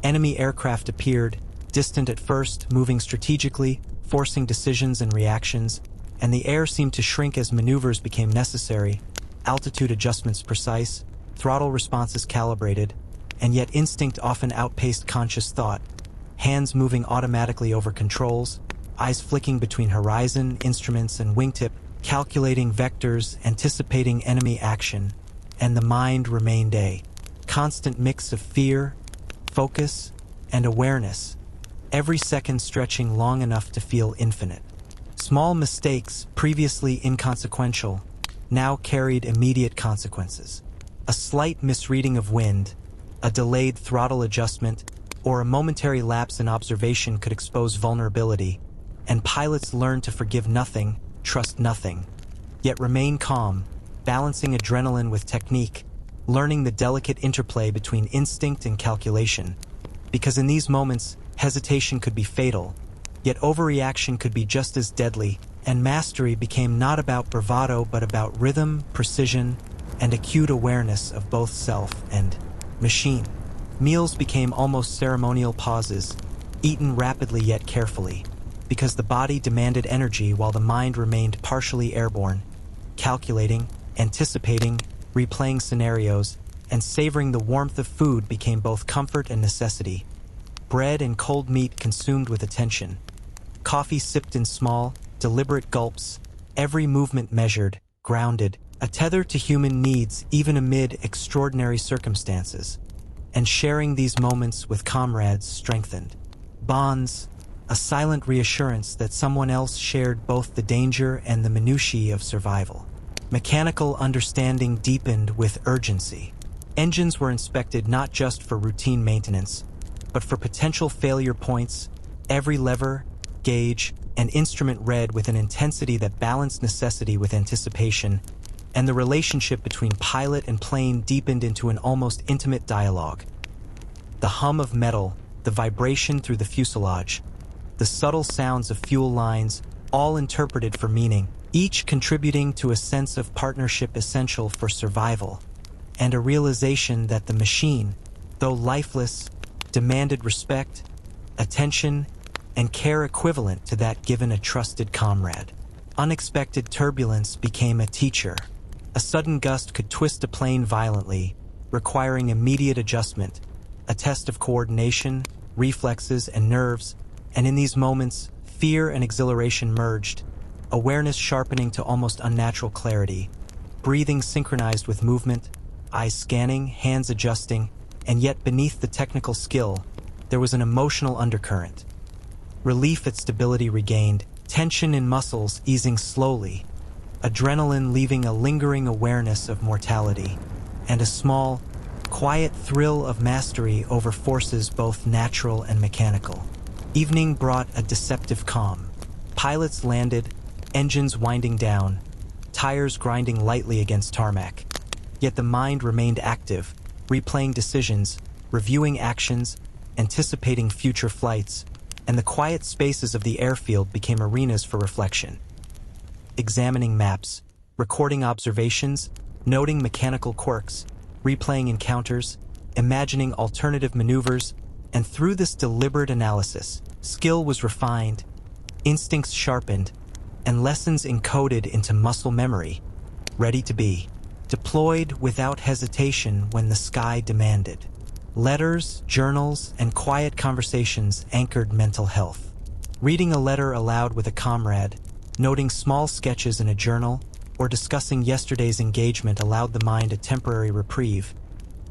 Enemy aircraft appeared, distant at first, moving strategically, forcing decisions and reactions, and the air seemed to shrink as maneuvers became necessary, altitude adjustments precise, throttle responses calibrated, and yet instinct often outpaced conscious thought, hands moving automatically over controls, eyes flicking between horizon, instruments, and wingtip, calculating vectors, anticipating enemy action, and the mind remained a constant mix of fear, focus, and awareness, every second stretching long enough to feel infinite. Small mistakes, previously inconsequential, now carried immediate consequences. A slight misreading of wind, a delayed throttle adjustment, or a momentary lapse in observation could expose vulnerability, and pilots learned to forgive nothing, trust nothing, yet remain calm, balancing adrenaline with technique, learning the delicate interplay between instinct and calculation, because in these moments, hesitation could be fatal, yet overreaction could be just as deadly, and mastery became not about bravado but about rhythm, precision, and acute awareness of both self and machine. Meals became almost ceremonial pauses, eaten rapidly yet carefully, because the body demanded energy while the mind remained partially airborne, calculating, anticipating, replaying scenarios, and savoring the warmth of food became both comfort and necessity. Bread and cold meat consumed with attention. Coffee sipped in small, deliberate gulps, every movement measured, grounded, a tether to human needs even amid extraordinary circumstances. And sharing these moments with comrades strengthened bonds, a silent reassurance that someone else shared both the danger and the minutiae of survival. Mechanical understanding deepened with urgency. Engines were inspected not just for routine maintenance, but for potential failure points, every lever, gauge, and instrument read with an intensity that balanced necessity with anticipation, and the relationship between pilot and plane deepened into an almost intimate dialogue. The hum of metal, the vibration through the fuselage, the subtle sounds of fuel lines, all interpreted for meaning, each contributing to a sense of partnership essential for survival, and a realization that the machine, though lifeless, demanded respect, attention, and care equivalent to that given a trusted comrade. Unexpected turbulence became a teacher. A sudden gust could twist a plane violently, requiring immediate adjustment, a test of coordination, reflexes, and nerves, and in these moments, fear and exhilaration merged, awareness sharpening to almost unnatural clarity, breathing synchronized with movement, eyes scanning, hands adjusting, and yet beneath the technical skill, there was an emotional undercurrent. Relief at stability regained, tension in muscles easing slowly, adrenaline leaving a lingering awareness of mortality, and a small, quiet thrill of mastery over forces both natural and mechanical. Evening brought a deceptive calm. Pilots landed, engines winding down, tires grinding lightly against tarmac. Yet the mind remained active, replaying decisions, reviewing actions, anticipating future flights, and the quiet spaces of the airfield became arenas for reflection. Examining maps, recording observations, noting mechanical quirks, replaying encounters, imagining alternative maneuvers, and through this deliberate analysis, skill was refined, instincts sharpened, and lessons encoded into muscle memory, ready to be deployed without hesitation when the sky demanded. Letters, journals, and quiet conversations anchored mental health. Reading a letter aloud with a comrade, noting small sketches in a journal, or discussing yesterday's engagement allowed the mind a temporary reprieve,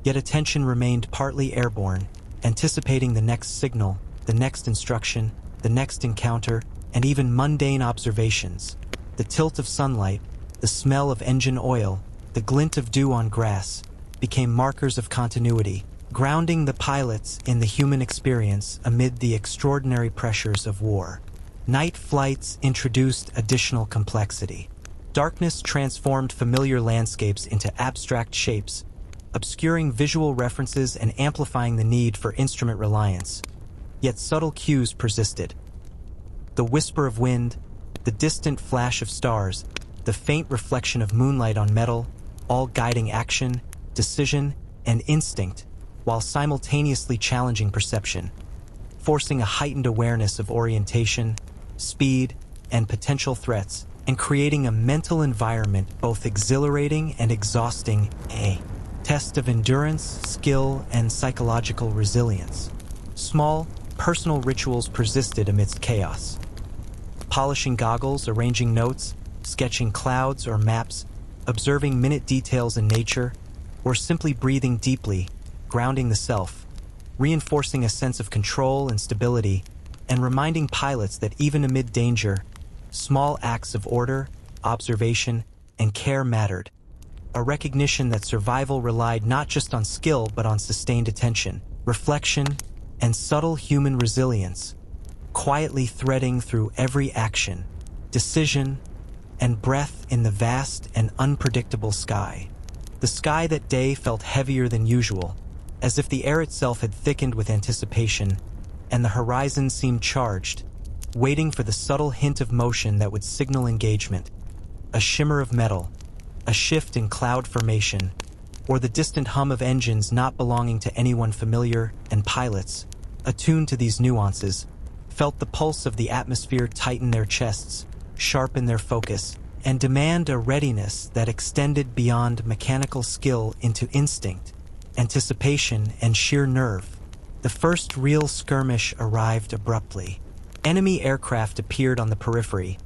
yet attention remained partly airborne, anticipating the next signal, the next instruction, the next encounter, and even mundane observations. The tilt of sunlight, the smell of engine oil, the glint of dew on grass, became markers of continuity, grounding the pilots in the human experience amid the extraordinary pressures of war. Night flights introduced additional complexity. Darkness transformed familiar landscapes into abstract shapes, obscuring visual references and amplifying the need for instrument reliance. Yet subtle cues persisted. The whisper of wind, the distant flash of stars, the faint reflection of moonlight on metal, all guiding action, decision, and instinct, while simultaneously challenging perception, forcing a heightened awareness of orientation, speed, and potential threats, and creating a mental environment both exhilarating and exhausting, a test of endurance, skill, and psychological resilience. Small, personal rituals persisted amidst chaos. Polishing goggles, arranging notes, sketching clouds or maps, observing minute details in nature, or simply breathing deeply, grounding the self, reinforcing a sense of control and stability, and reminding pilots that even amid danger, small acts of order, observation, and care mattered. A recognition that survival relied not just on skill but on sustained attention, reflection, and subtle human resilience, quietly threading through every action, decision, and breath in the vast and unpredictable sky. The sky that day felt heavier than usual, as if the air itself had thickened with anticipation, and the horizon seemed charged, waiting for the subtle hint of motion that would signal engagement. A shimmer of metal, a shift in cloud formation, or the distant hum of engines not belonging to anyone familiar, and pilots, attuned to these nuances, felt the pulse of the atmosphere tighten their chests, sharpen their focus, and demand a readiness that extended beyond mechanical skill into instinct, anticipation, and sheer nerve. The first real skirmish arrived abruptly. Enemy aircraft appeared on the periphery,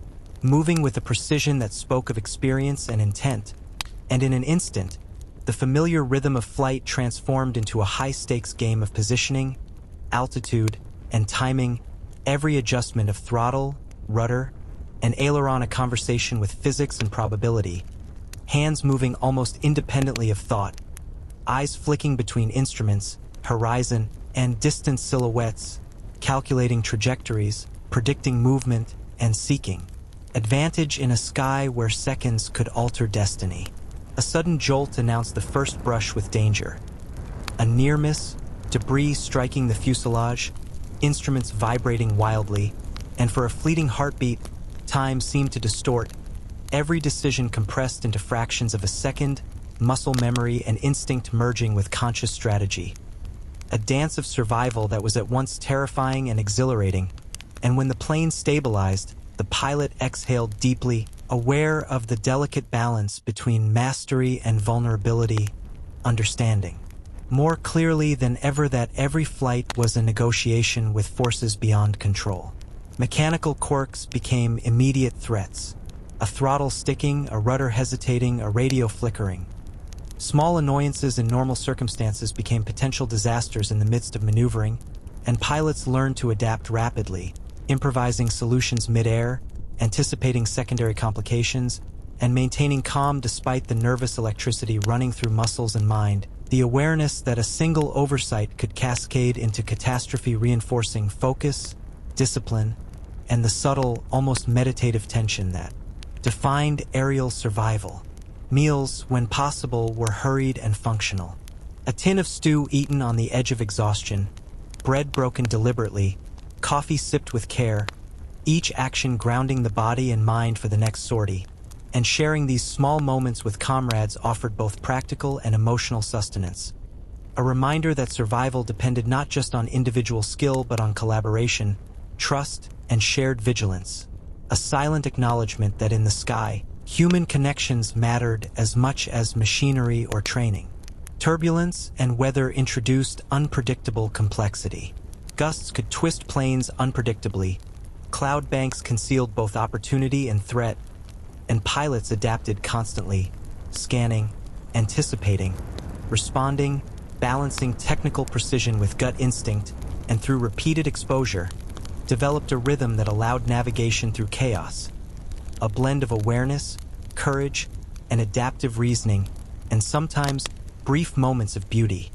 moving with a precision that spoke of experience and intent, and in an instant, the familiar rhythm of flight transformed into a high-stakes game of positioning, altitude, and timing, every adjustment of throttle, rudder, and aileron a conversation with physics and probability, hands moving almost independently of thought, eyes flicking between instruments, horizon, and distant silhouettes, calculating trajectories, predicting movement, and seeking advantage in a sky where seconds could alter destiny. A sudden jolt announced the first brush with danger. A near miss, debris striking the fuselage, instruments vibrating wildly, and for a fleeting heartbeat, time seemed to distort, every decision compressed into fractions of a second, muscle memory and instinct merging with conscious strategy. A dance of survival that was at once terrifying and exhilarating, and when the plane stabilized, the pilot exhaled deeply, aware of the delicate balance between mastery and vulnerability, understanding more clearly than ever that every flight was a negotiation with forces beyond control. Mechanical quirks became immediate threats. A throttle sticking, a rudder hesitating, a radio flickering. Small annoyances in normal circumstances became potential disasters in the midst of maneuvering, and pilots learned to adapt rapidly, improvising solutions mid-air, anticipating secondary complications, and maintaining calm despite the nervous electricity running through muscles and mind. The awareness that a single oversight could cascade into catastrophe reinforcing focus, discipline, and the subtle, almost meditative tension that defined aerial survival. Meals, when possible, were hurried and functional. A tin of stew eaten on the edge of exhaustion, bread broken deliberately, coffee sipped with care, each action grounding the body and mind for the next sortie, and sharing these small moments with comrades offered both practical and emotional sustenance. A reminder that survival depended not just on individual skill but on collaboration, trust, and shared vigilance. A silent acknowledgement that in the sky, human connections mattered as much as machinery or training. Turbulence and weather introduced unpredictable complexity. Gusts could twist planes unpredictably, cloud banks concealed both opportunity and threat, and pilots adapted constantly, scanning, anticipating, responding, balancing technical precision with gut instinct, and through repeated exposure, developed a rhythm that allowed navigation through chaos. A blend of awareness, courage, and adaptive reasoning, and sometimes brief moments of beauty.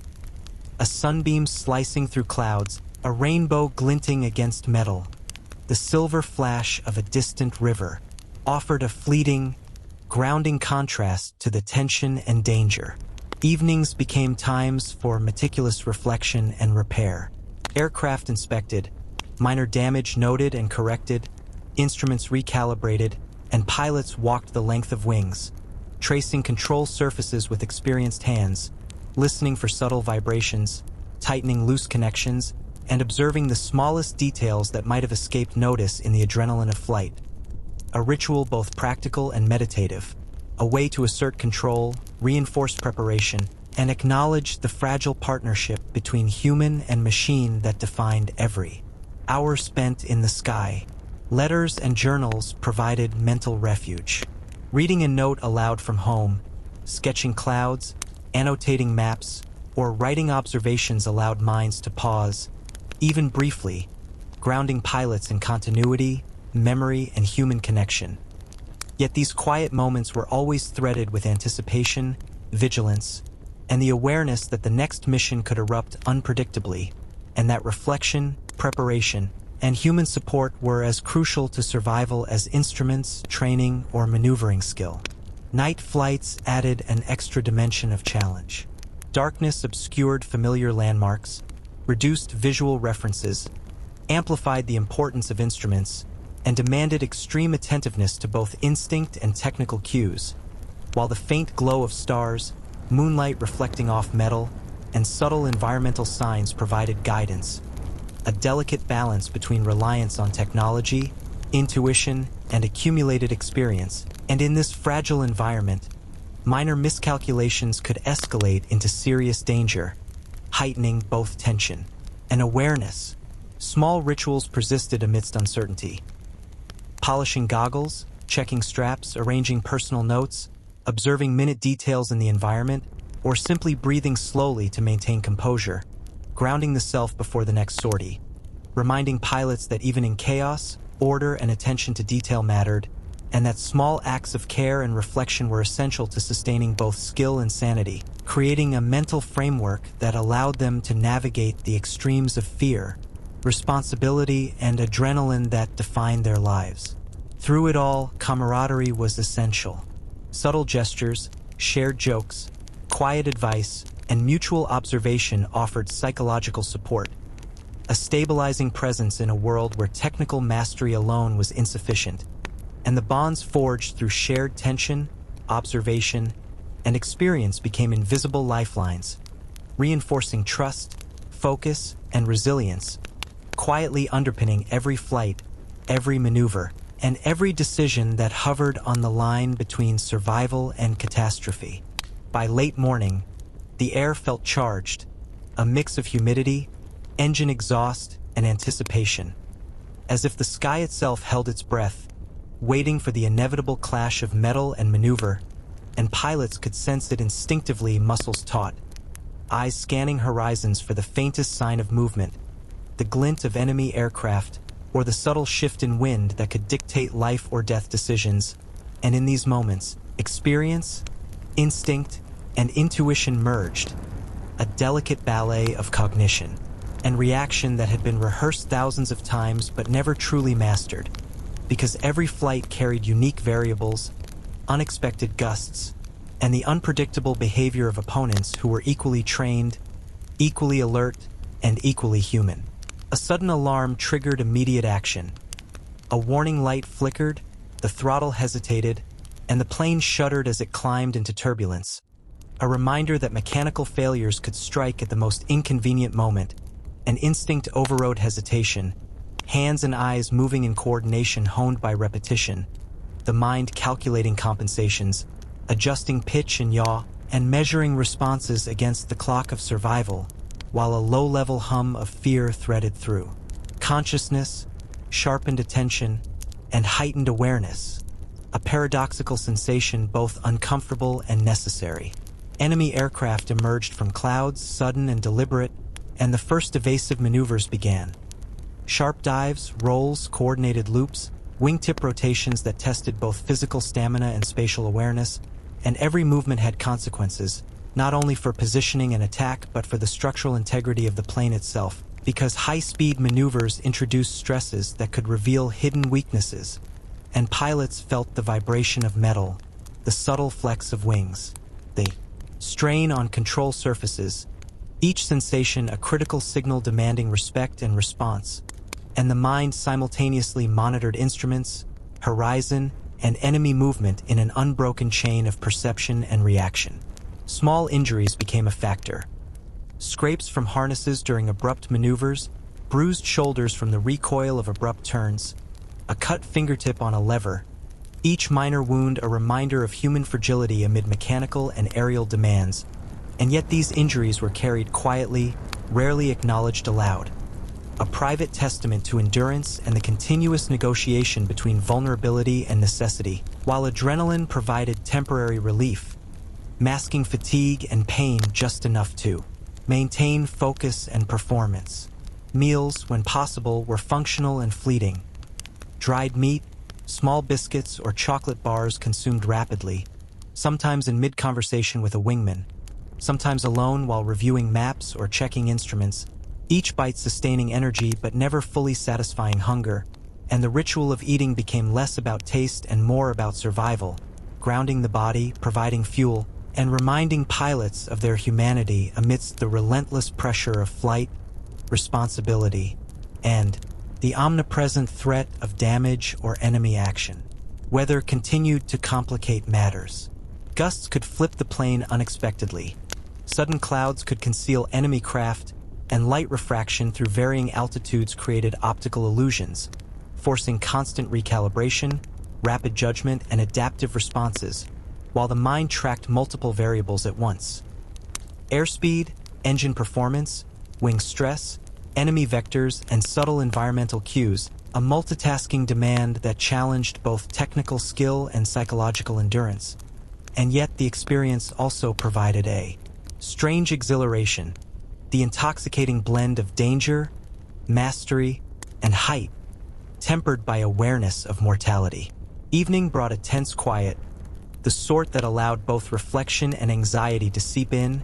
A sunbeam slicing through clouds, a rainbow glinting against metal, the silver flash of a distant river, offered a fleeting, grounding contrast to the tension and danger. Evenings became times for meticulous reflection and repair. Aircraft inspected, minor damage noted and corrected, instruments recalibrated, and pilots walked the length of wings, tracing control surfaces with experienced hands, listening for subtle vibrations, tightening loose connections, and observing the smallest details that might have escaped notice in the adrenaline of flight. A ritual both practical and meditative, a way to assert control, reinforce preparation, and acknowledge the fragile partnership between human and machine that defined every hour spent in the sky. Letters and journals provided mental refuge. Reading a note aloud from home, sketching clouds, annotating maps, or writing observations allowed minds to pause, even briefly, grounding pilots in continuity, memory, and human connection. Yet these quiet moments were always threaded with anticipation, vigilance, and the awareness that the next mission could erupt unpredictably, and that reflection, preparation, and human support were as crucial to survival as instruments, training, or maneuvering skill. Night flights added an extra dimension of challenge. Darkness obscured familiar landmarks, reduced visual references, amplified the importance of instruments, and demanded extreme attentiveness to both instinct and technical cues, while the faint glow of stars, moonlight reflecting off metal, and subtle environmental signs provided guidance. A delicate balance between reliance on technology, intuition, and accumulated experience, and in this fragile environment, minor miscalculations could escalate into serious danger, heightening both tension and awareness. Small rituals persisted amidst uncertainty. Polishing goggles, checking straps, arranging personal notes, observing minute details in the environment, or simply breathing slowly to maintain composure, grounding the self before the next sortie, reminding pilots that even in chaos, order and attention to detail mattered, and that small acts of care and reflection were essential to sustaining both skill and sanity, creating a mental framework that allowed them to navigate the extremes of fear, responsibility, and adrenaline that defined their lives. Through it all, camaraderie was essential. Subtle gestures, shared jokes, quiet advice, and mutual observation offered psychological support, a stabilizing presence in a world where technical mastery alone was insufficient, and the bonds forged through shared tension, observation, and experience became invisible lifelines, reinforcing trust, focus, and resilience, quietly underpinning every flight, every maneuver, and every decision that hovered on the line between survival and catastrophe. By late morning, the air felt charged, a mix of humidity, engine exhaust, and anticipation, as if the sky itself held its breath, waiting for the inevitable clash of metal and maneuver, and pilots could sense it instinctively, muscles taut, eyes scanning horizons for the faintest sign of movement, the glint of enemy aircraft, or the subtle shift in wind that could dictate life or death decisions. And in these moments, experience, instinct, and intuition merged, a delicate ballet of cognition and reaction that had been rehearsed thousands of times but never truly mastered, because every flight carried unique variables, unexpected gusts, and the unpredictable behavior of opponents who were equally trained, equally alert, and equally human. A sudden alarm triggered immediate action. A warning light flickered, the throttle hesitated, and the plane shuddered as it climbed into turbulence. A reminder that mechanical failures could strike at the most inconvenient moment. An instinct overrode hesitation, hands and eyes moving in coordination honed by repetition, the mind calculating compensations, adjusting pitch and yaw, and measuring responses against the clock of survival, while a low-level hum of fear threaded through. Consciousness, sharpened attention, and heightened awareness, a paradoxical sensation both uncomfortable and necessary. Enemy aircraft emerged from clouds, sudden and deliberate, and the first evasive maneuvers began. Sharp dives, rolls, coordinated loops, wingtip rotations that tested both physical stamina and spatial awareness, and every movement had consequences, not only for positioning and attack, but for the structural integrity of the plane itself, because high-speed maneuvers introduced stresses that could reveal hidden weaknesses, and pilots felt the vibration of metal, the subtle flex of wings, the strain on control surfaces, each sensation a critical signal demanding respect and response, and the mind simultaneously monitored instruments, horizon, and enemy movement in an unbroken chain of perception and reaction. Small injuries became a factor. Scrapes from harnesses during abrupt maneuvers, bruised shoulders from the recoil of abrupt turns, a cut fingertip on a lever, each minor wound a reminder of human fragility amid mechanical and aerial demands, and yet these injuries were carried quietly, rarely acknowledged aloud. A private testament to endurance and the continuous negotiation between vulnerability and necessity, while adrenaline provided temporary relief, masking fatigue and pain just enough to maintain focus and performance. Meals, when possible, were functional and fleeting. Dried meat, small biscuits, or chocolate bars consumed rapidly, sometimes in mid-conversation with a wingman, sometimes alone while reviewing maps or checking instruments, each bite sustaining energy but never fully satisfying hunger, and the ritual of eating became less about taste and more about survival, grounding the body, providing fuel, and reminding pilots of their humanity amidst the relentless pressure of flight, responsibility, and the omnipresent threat of damage or enemy action. Weather continued to complicate matters. Gusts could flip the plane unexpectedly. Sudden clouds could conceal enemy craft, and light refraction through varying altitudes created optical illusions, forcing constant recalibration, rapid judgment, and adaptive responses, while the mind tracked multiple variables at once. Airspeed, engine performance, wing stress, enemy vectors, and subtle environmental cues, a multitasking demand that challenged both technical skill and psychological endurance. And yet the experience also provided a strange exhilaration, the intoxicating blend of danger, mastery, and height, tempered by awareness of mortality. Evening brought a tense quiet, the sort that allowed both reflection and anxiety to seep in,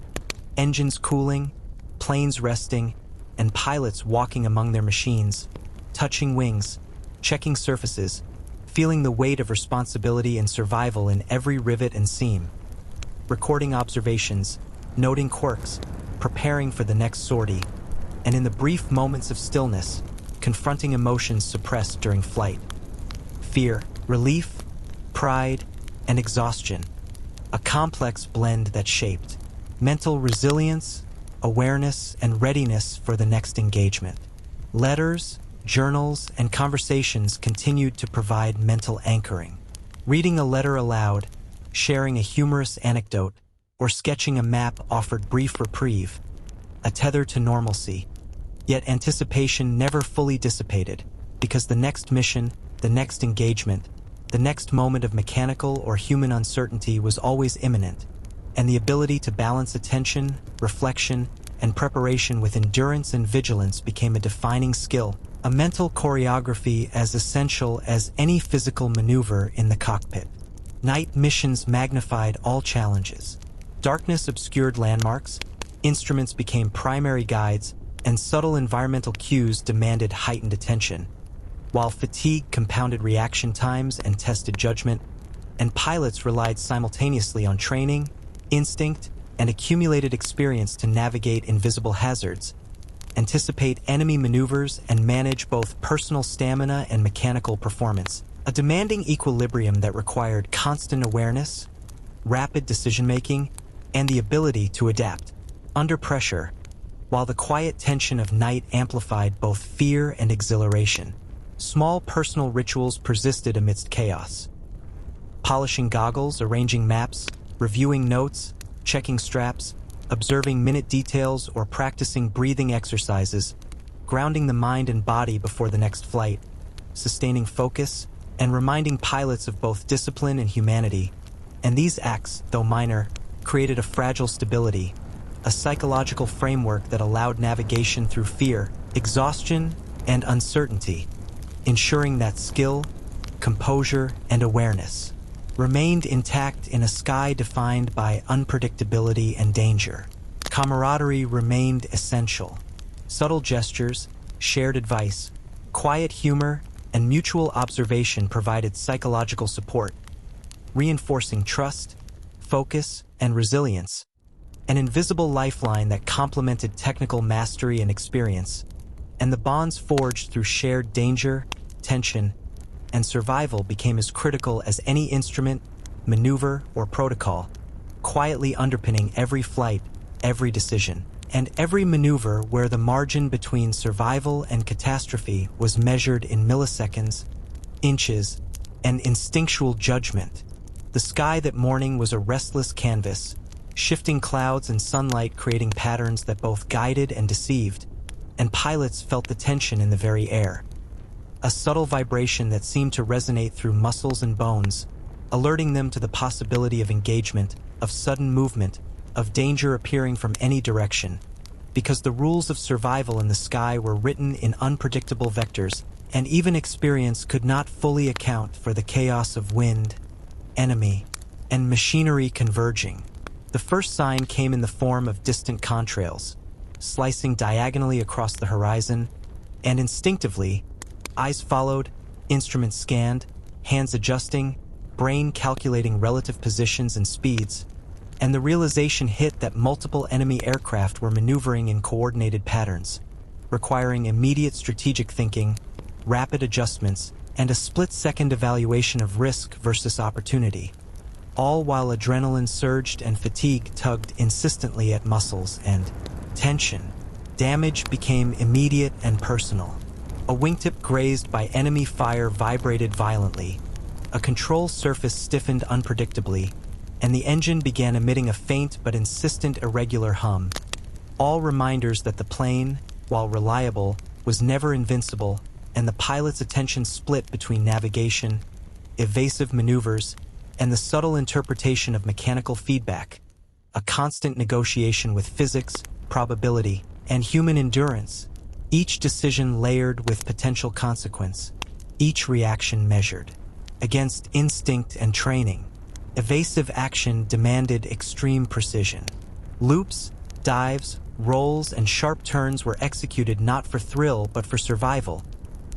engines cooling, planes resting, and pilots walking among their machines, touching wings, checking surfaces, feeling the weight of responsibility and survival in every rivet and seam, recording observations, noting quirks, preparing for the next sortie, and in the brief moments of stillness, confronting emotions suppressed during flight. Fear, relief, pride, and exhaustion, a complex blend that shaped mental resilience, awareness, and readiness for the next engagement. Letters, journals, and conversations continued to provide mental anchoring. Reading a letter aloud, sharing a humorous anecdote, or sketching a map offered brief reprieve, a tether to normalcy. Yet anticipation never fully dissipated, because the next mission, the next engagement, the next moment of mechanical or human uncertainty was always imminent, and the ability to balance attention, reflection, and preparation with endurance and vigilance became a defining skill, a mental choreography as essential as any physical maneuver in the cockpit. Night missions magnified all challenges. Darkness obscured landmarks, instruments became primary guides, and subtle environmental cues demanded heightened attention, while fatigue compounded reaction times and tested judgment, and pilots relied simultaneously on training, instinct, and accumulated experience to navigate invisible hazards, anticipate enemy maneuvers, and manage both personal stamina and mechanical performance. A demanding equilibrium that required constant awareness, rapid decision-making, and the ability to adapt under pressure, while the quiet tension of night amplified both fear and exhilaration. Small personal rituals persisted amidst chaos. Polishing goggles, arranging maps, reviewing notes, checking straps, observing minute details, or practicing breathing exercises, grounding the mind and body before the next flight, sustaining focus, and reminding pilots of both discipline and humanity. And these acts, though minor, created a fragile stability, a psychological framework that allowed navigation through fear, exhaustion, and uncertainty, ensuring that skill, composure, and awareness remained intact in a sky defined by unpredictability and danger. Camaraderie remained essential. Subtle gestures, shared advice, quiet humor, and mutual observation provided psychological support, reinforcing trust, focus, and resilience, an invisible lifeline that complemented technical mastery and experience, and the bonds forged through shared danger, tension, and survival became as critical as any instrument, maneuver, or protocol, quietly underpinning every flight, every decision, and every maneuver where the margin between survival and catastrophe was measured in milliseconds, inches, and instinctual judgment. The sky that morning was a restless canvas, shifting clouds and sunlight creating patterns that both guided and deceived, and pilots felt the tension in the very air. A subtle vibration that seemed to resonate through muscles and bones, alerting them to the possibility of engagement, of sudden movement, of danger appearing from any direction, because the rules of survival in the sky were written in unpredictable vectors, and even experience could not fully account for the chaos of wind, enemy, and machinery converging. The first sign came in the form of distant contrails, slicing diagonally across the horizon, and instinctively, eyes followed, instruments scanned, hands adjusting, brain calculating relative positions and speeds, and the realization hit that multiple enemy aircraft were maneuvering in coordinated patterns, requiring immediate strategic thinking, rapid adjustments, and a split-second evaluation of risk versus opportunity, all while adrenaline surged and fatigue tugged insistently at muscles and tension. Damage became immediate and personal. A wingtip grazed by enemy fire vibrated violently, A control surface stiffened unpredictably, and the engine began emitting a faint but insistent irregular hum. All reminders that the plane, while reliable, was never invincible, and the pilot's attention split between navigation, evasive maneuvers, and the subtle interpretation of mechanical feedback, a constant negotiation with physics, probability, and human endurance, each decision layered with potential consequence, each reaction measured. Against instinct and training, evasive action demanded extreme precision. Loops, dives, rolls, and sharp turns were executed not for thrill but for survival,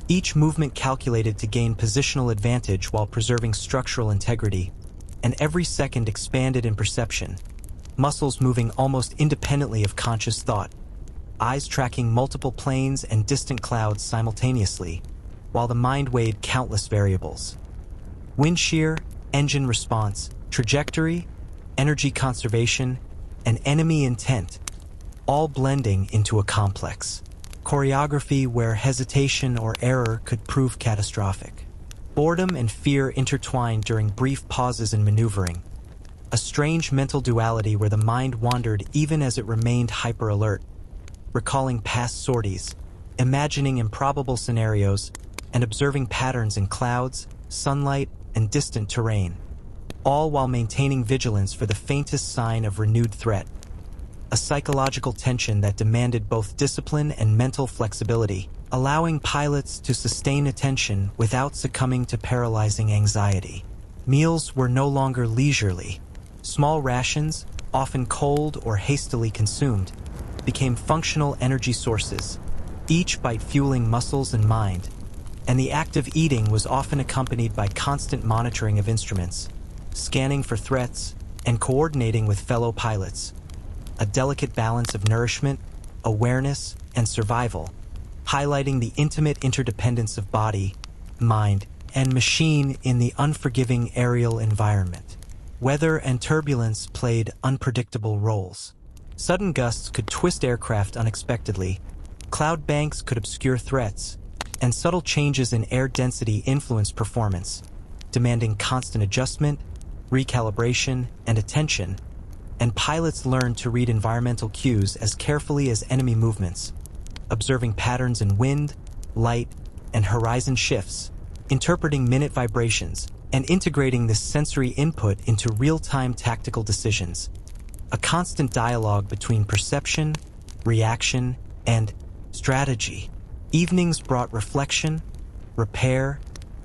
each movement calculated to gain positional advantage while preserving structural integrity, and every second expanded in perception, muscles moving almost independently of conscious thought, eyes tracking multiple planes and distant clouds simultaneously, while the mind weighed countless variables. Wind shear, engine response, trajectory, energy conservation, and enemy intent, all blending into a complex choreography where hesitation or error could prove catastrophic. Boredom and fear intertwined during brief pauses in maneuvering, a strange mental duality where the mind wandered even as it remained hyper-alert, recalling past sorties, imagining improbable scenarios, and observing patterns in clouds, sunlight, and distant terrain, all while maintaining vigilance for the faintest sign of renewed threat. A psychological tension that demanded both discipline and mental flexibility, allowing pilots to sustain attention without succumbing to paralyzing anxiety. Meals were no longer leisurely. Small rations, often cold or hastily consumed, became functional energy sources, each bite fueling muscles and mind, and the act of eating was often accompanied by constant monitoring of instruments, scanning for threats, and coordinating with fellow pilots. A delicate balance of nourishment, awareness, and survival, highlighting the intimate interdependence of body, mind, and machine in the unforgiving aerial environment. Weather and turbulence played unpredictable roles. Sudden gusts could twist aircraft unexpectedly, cloud banks could obscure threats, and subtle changes in air density influenced performance, demanding constant adjustment, recalibration, and attention, and pilots learned to read environmental cues as carefully as enemy movements, observing patterns in wind, light, and horizon shifts, interpreting minute vibrations, and integrating this sensory input into real-time tactical decisions. A constant dialogue between perception, reaction, and strategy. Evenings brought reflection, repair,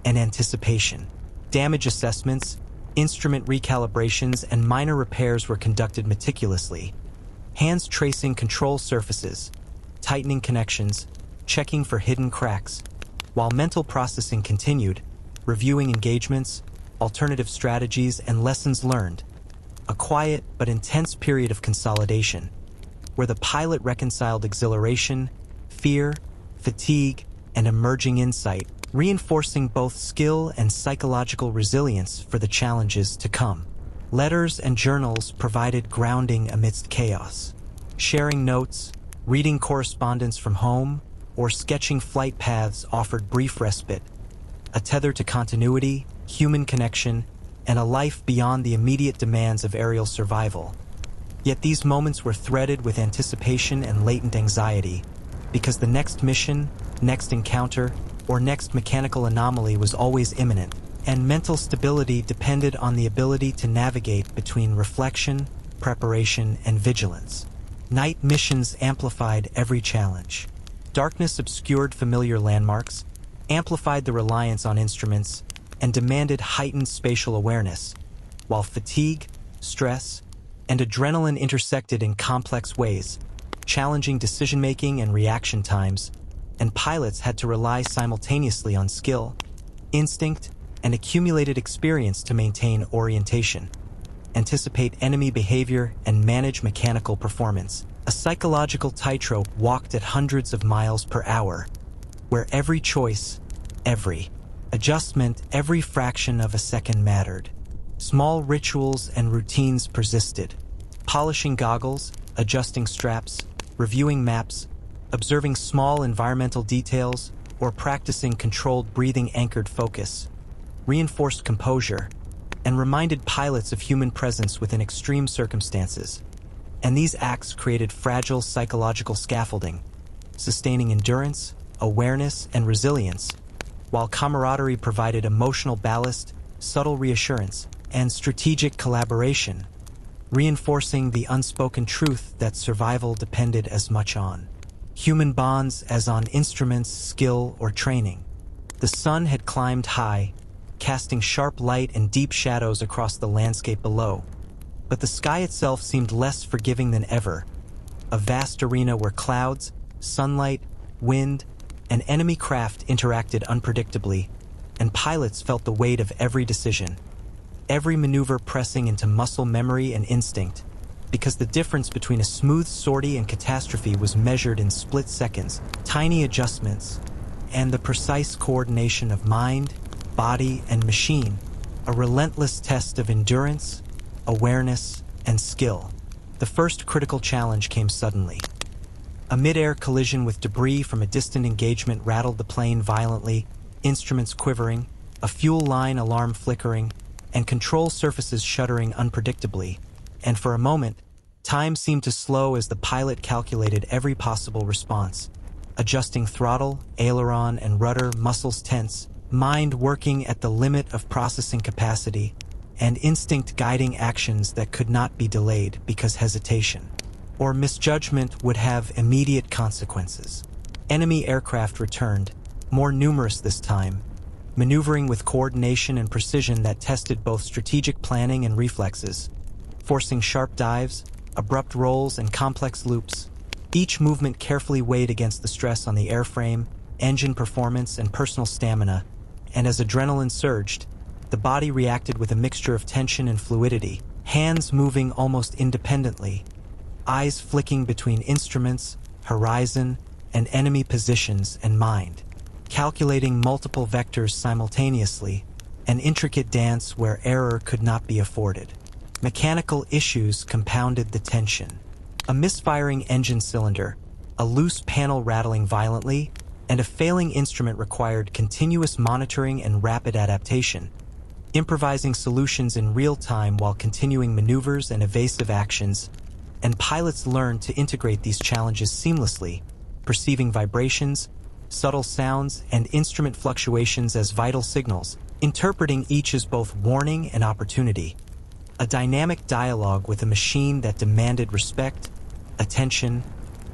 and anticipation. Damage assessments, instrument recalibrations, and minor repairs were conducted meticulously. Hands tracing control surfaces, tightening connections, checking for hidden cracks, while mental processing continued, reviewing engagements, alternative strategies, and lessons learned. A quiet but intense period of consolidation, where the pilot reconciled exhilaration, fear, fatigue, and emerging insight, reinforcing both skill and psychological resilience for the challenges to come. Letters and journals provided grounding amidst chaos. Sharing notes, reading correspondence from home, or sketching flight paths offered brief respite, a tether to continuity, human connection, and a life beyond the immediate demands of aerial survival. Yet these moments were threaded with anticipation and latent anxiety, because the next mission, next encounter, or next mechanical anomaly was always imminent, and mental stability depended on the ability to navigate between reflection, preparation, and vigilance. Night missions amplified every challenge. Darkness obscured familiar landmarks, amplified the reliance on instruments, and demanded heightened spatial awareness, while fatigue, stress, and adrenaline intersected in complex ways, challenging decision-making and reaction times, and pilots had to rely simultaneously on skill, instinct, and accumulated experience to maintain orientation, anticipate enemy behavior, and manage mechanical performance. A psychological tightrope walked at hundreds of miles per hour, where every choice, every adjustment, every fraction of a second mattered. Small rituals and routines persisted. Polishing goggles, adjusting straps, reviewing maps, observing small environmental details, or practicing controlled breathing anchored focus. reinforced composure, and reminded pilots of human presence within extreme circumstances. And these acts created fragile psychological scaffolding, sustaining endurance, awareness, and resilience, while camaraderie provided emotional ballast, subtle reassurance, and strategic collaboration, reinforcing the unspoken truth that survival depended as much on human bonds as on instruments, skill, or training. The sun had climbed high, casting sharp light and deep shadows across the landscape below. But the sky itself seemed less forgiving than ever, a vast arena where clouds, sunlight, wind, and enemy craft interacted unpredictably, and pilots felt the weight of every decision, every maneuver pressing into muscle memory and instinct, because the difference between a smooth sortie and catastrophe was measured in split seconds, tiny adjustments, and the precise coordination of mind, body, and machine, a relentless test of endurance, awareness, and skill. The first critical challenge came suddenly. A mid-air collision with debris from a distant engagement rattled the plane violently, instruments quivering, a fuel line alarm flickering, and control surfaces shuddering unpredictably. And for a moment, time seemed to slow as the pilot calculated every possible response, adjusting throttle, aileron, and rudder, muscles tense, mind working at the limit of processing capacity, and instinct guiding actions that could not be delayed because hesitation or misjudgment would have immediate consequences. Enemy aircraft returned, more numerous this time, maneuvering with coordination and precision that tested both strategic planning and reflexes, forcing sharp dives, abrupt rolls, and complex loops, each movement carefully weighed against the stress on the airframe, engine performance, and personal stamina, and as adrenaline surged, the body reacted with a mixture of tension and fluidity, hands moving almost independently, eyes flicking between instruments, horizon, and enemy positions, and mind calculating multiple vectors simultaneously, an intricate dance where error could not be afforded. Mechanical issues compounded the tension. A misfiring engine cylinder, a loose panel rattling violently, and a failing instrument required continuous monitoring and rapid adaptation, improvising solutions in real time while continuing maneuvers and evasive actions, and pilots learned to integrate these challenges seamlessly, perceiving vibrations, subtle sounds, and instrument fluctuations as vital signals, interpreting each as both warning and opportunity. A dynamic dialogue with a machine that demanded respect, attention,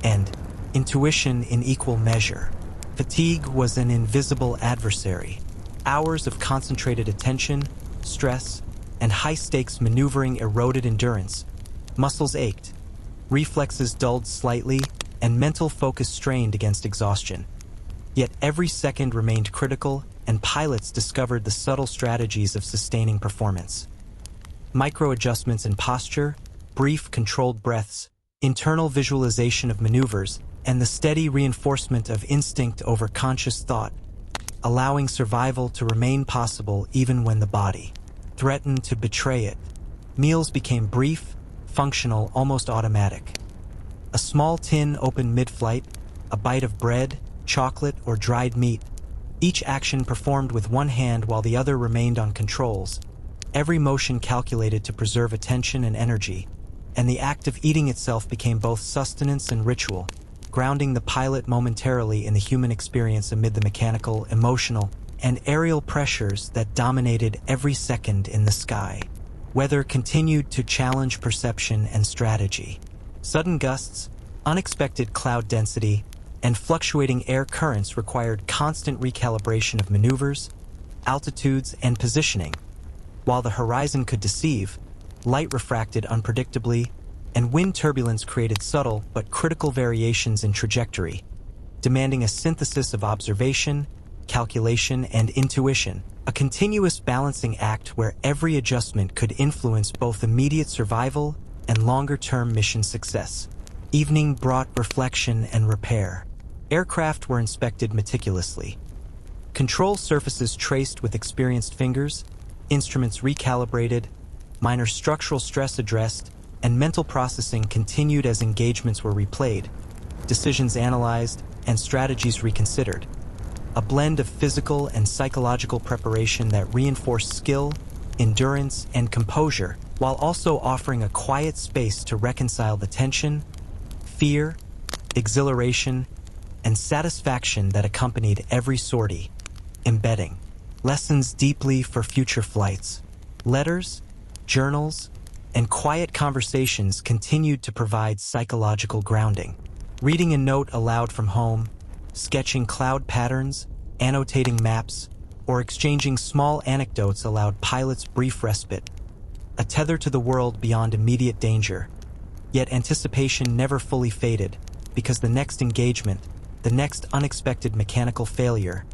and intuition in equal measure. Fatigue was an invisible adversary. Hours of concentrated attention, stress, and high-stakes maneuvering eroded endurance. Muscles ached, reflexes dulled slightly, and mental focus strained against exhaustion. Yet every second remained critical, and pilots discovered the subtle strategies of sustaining performance. Micro-adjustments in posture, brief controlled breaths, internal visualization of maneuvers, and the steady reinforcement of instinct over conscious thought, allowing survival to remain possible even when the body threatened to betray it. Meals became brief, functional, almost automatic. A small tin opened mid-flight, a bite of bread, chocolate, or dried meat, each action performed with one hand while the other remained on controls, every motion calculated to preserve attention and energy, and the act of eating itself became both sustenance and ritual, grounding the pilot momentarily in the human experience amid the mechanical, emotional, and aerial pressures that dominated every second in the sky. Weather continued to challenge perception and strategy. Sudden gusts, unexpected cloud density, and fluctuating air currents required constant recalibration of maneuvers, altitudes, and positioning. While the horizon could deceive, light refracted unpredictably, and wind turbulence created subtle but critical variations in trajectory, demanding a synthesis of observation, calculation, and intuition, a continuous balancing act where every adjustment could influence both immediate survival and longer-term mission success. Evening brought reflection and repair. Aircraft were inspected meticulously. Control surfaces traced with experienced fingers, instruments recalibrated, minor structural stress addressed, and mental processing continued as engagements were replayed, decisions analyzed, and strategies reconsidered. a blend of physical and psychological preparation that reinforced skill, endurance, and composure, while also offering a quiet space to reconcile the tension, fear, exhilaration, and satisfaction that accompanied every sortie, embedding lessons deeply for future flights. Letters, journals, and quiet conversations continued to provide psychological grounding. Reading a note aloud from home, sketching cloud patterns, annotating maps, or exchanging small anecdotes allowed pilots brief respite, a tether to the world beyond immediate danger. Yet anticipation never fully faded, because the next engagement, the next unexpected mechanical failure,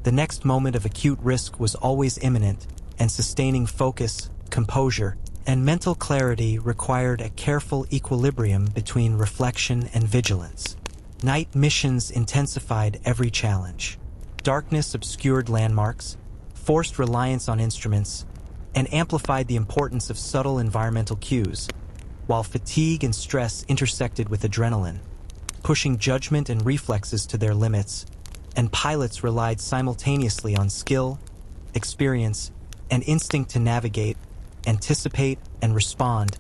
the next moment of acute risk was always imminent, and sustaining focus, composure, and mental clarity required a careful equilibrium between reflection and vigilance. Night missions intensified every challenge. Darkness obscured landmarks, forced reliance on instruments, and amplified the importance of subtle environmental cues, while fatigue and stress intersected with adrenaline, pushing judgment and reflexes to their limits, and pilots relied simultaneously on skill, experience, and instinct to navigate, anticipate, and respond,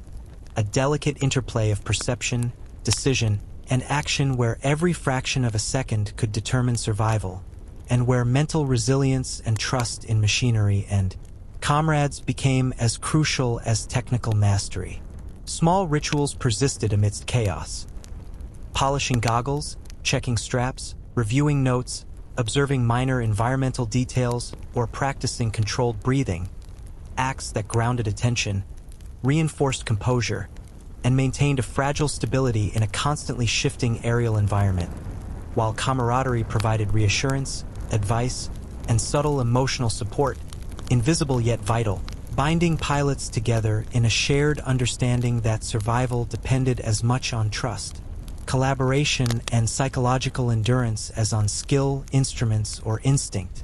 a delicate interplay of perception, decision, and action where every fraction of a second could determine survival, and where mental resilience and trust in machinery and comrades became as crucial as technical mastery. Small rituals persisted amidst chaos. Polishing goggles, checking straps, reviewing notes, observing minor environmental details, or practicing controlled breathing, acts that grounded attention, reinforced composure, and maintained a fragile stability in a constantly shifting aerial environment, while camaraderie provided reassurance, advice, and subtle emotional support, invisible yet vital, binding pilots together in a shared understanding that survival depended as much on trust, collaboration, and psychological endurance as on skill, instruments, or instinct.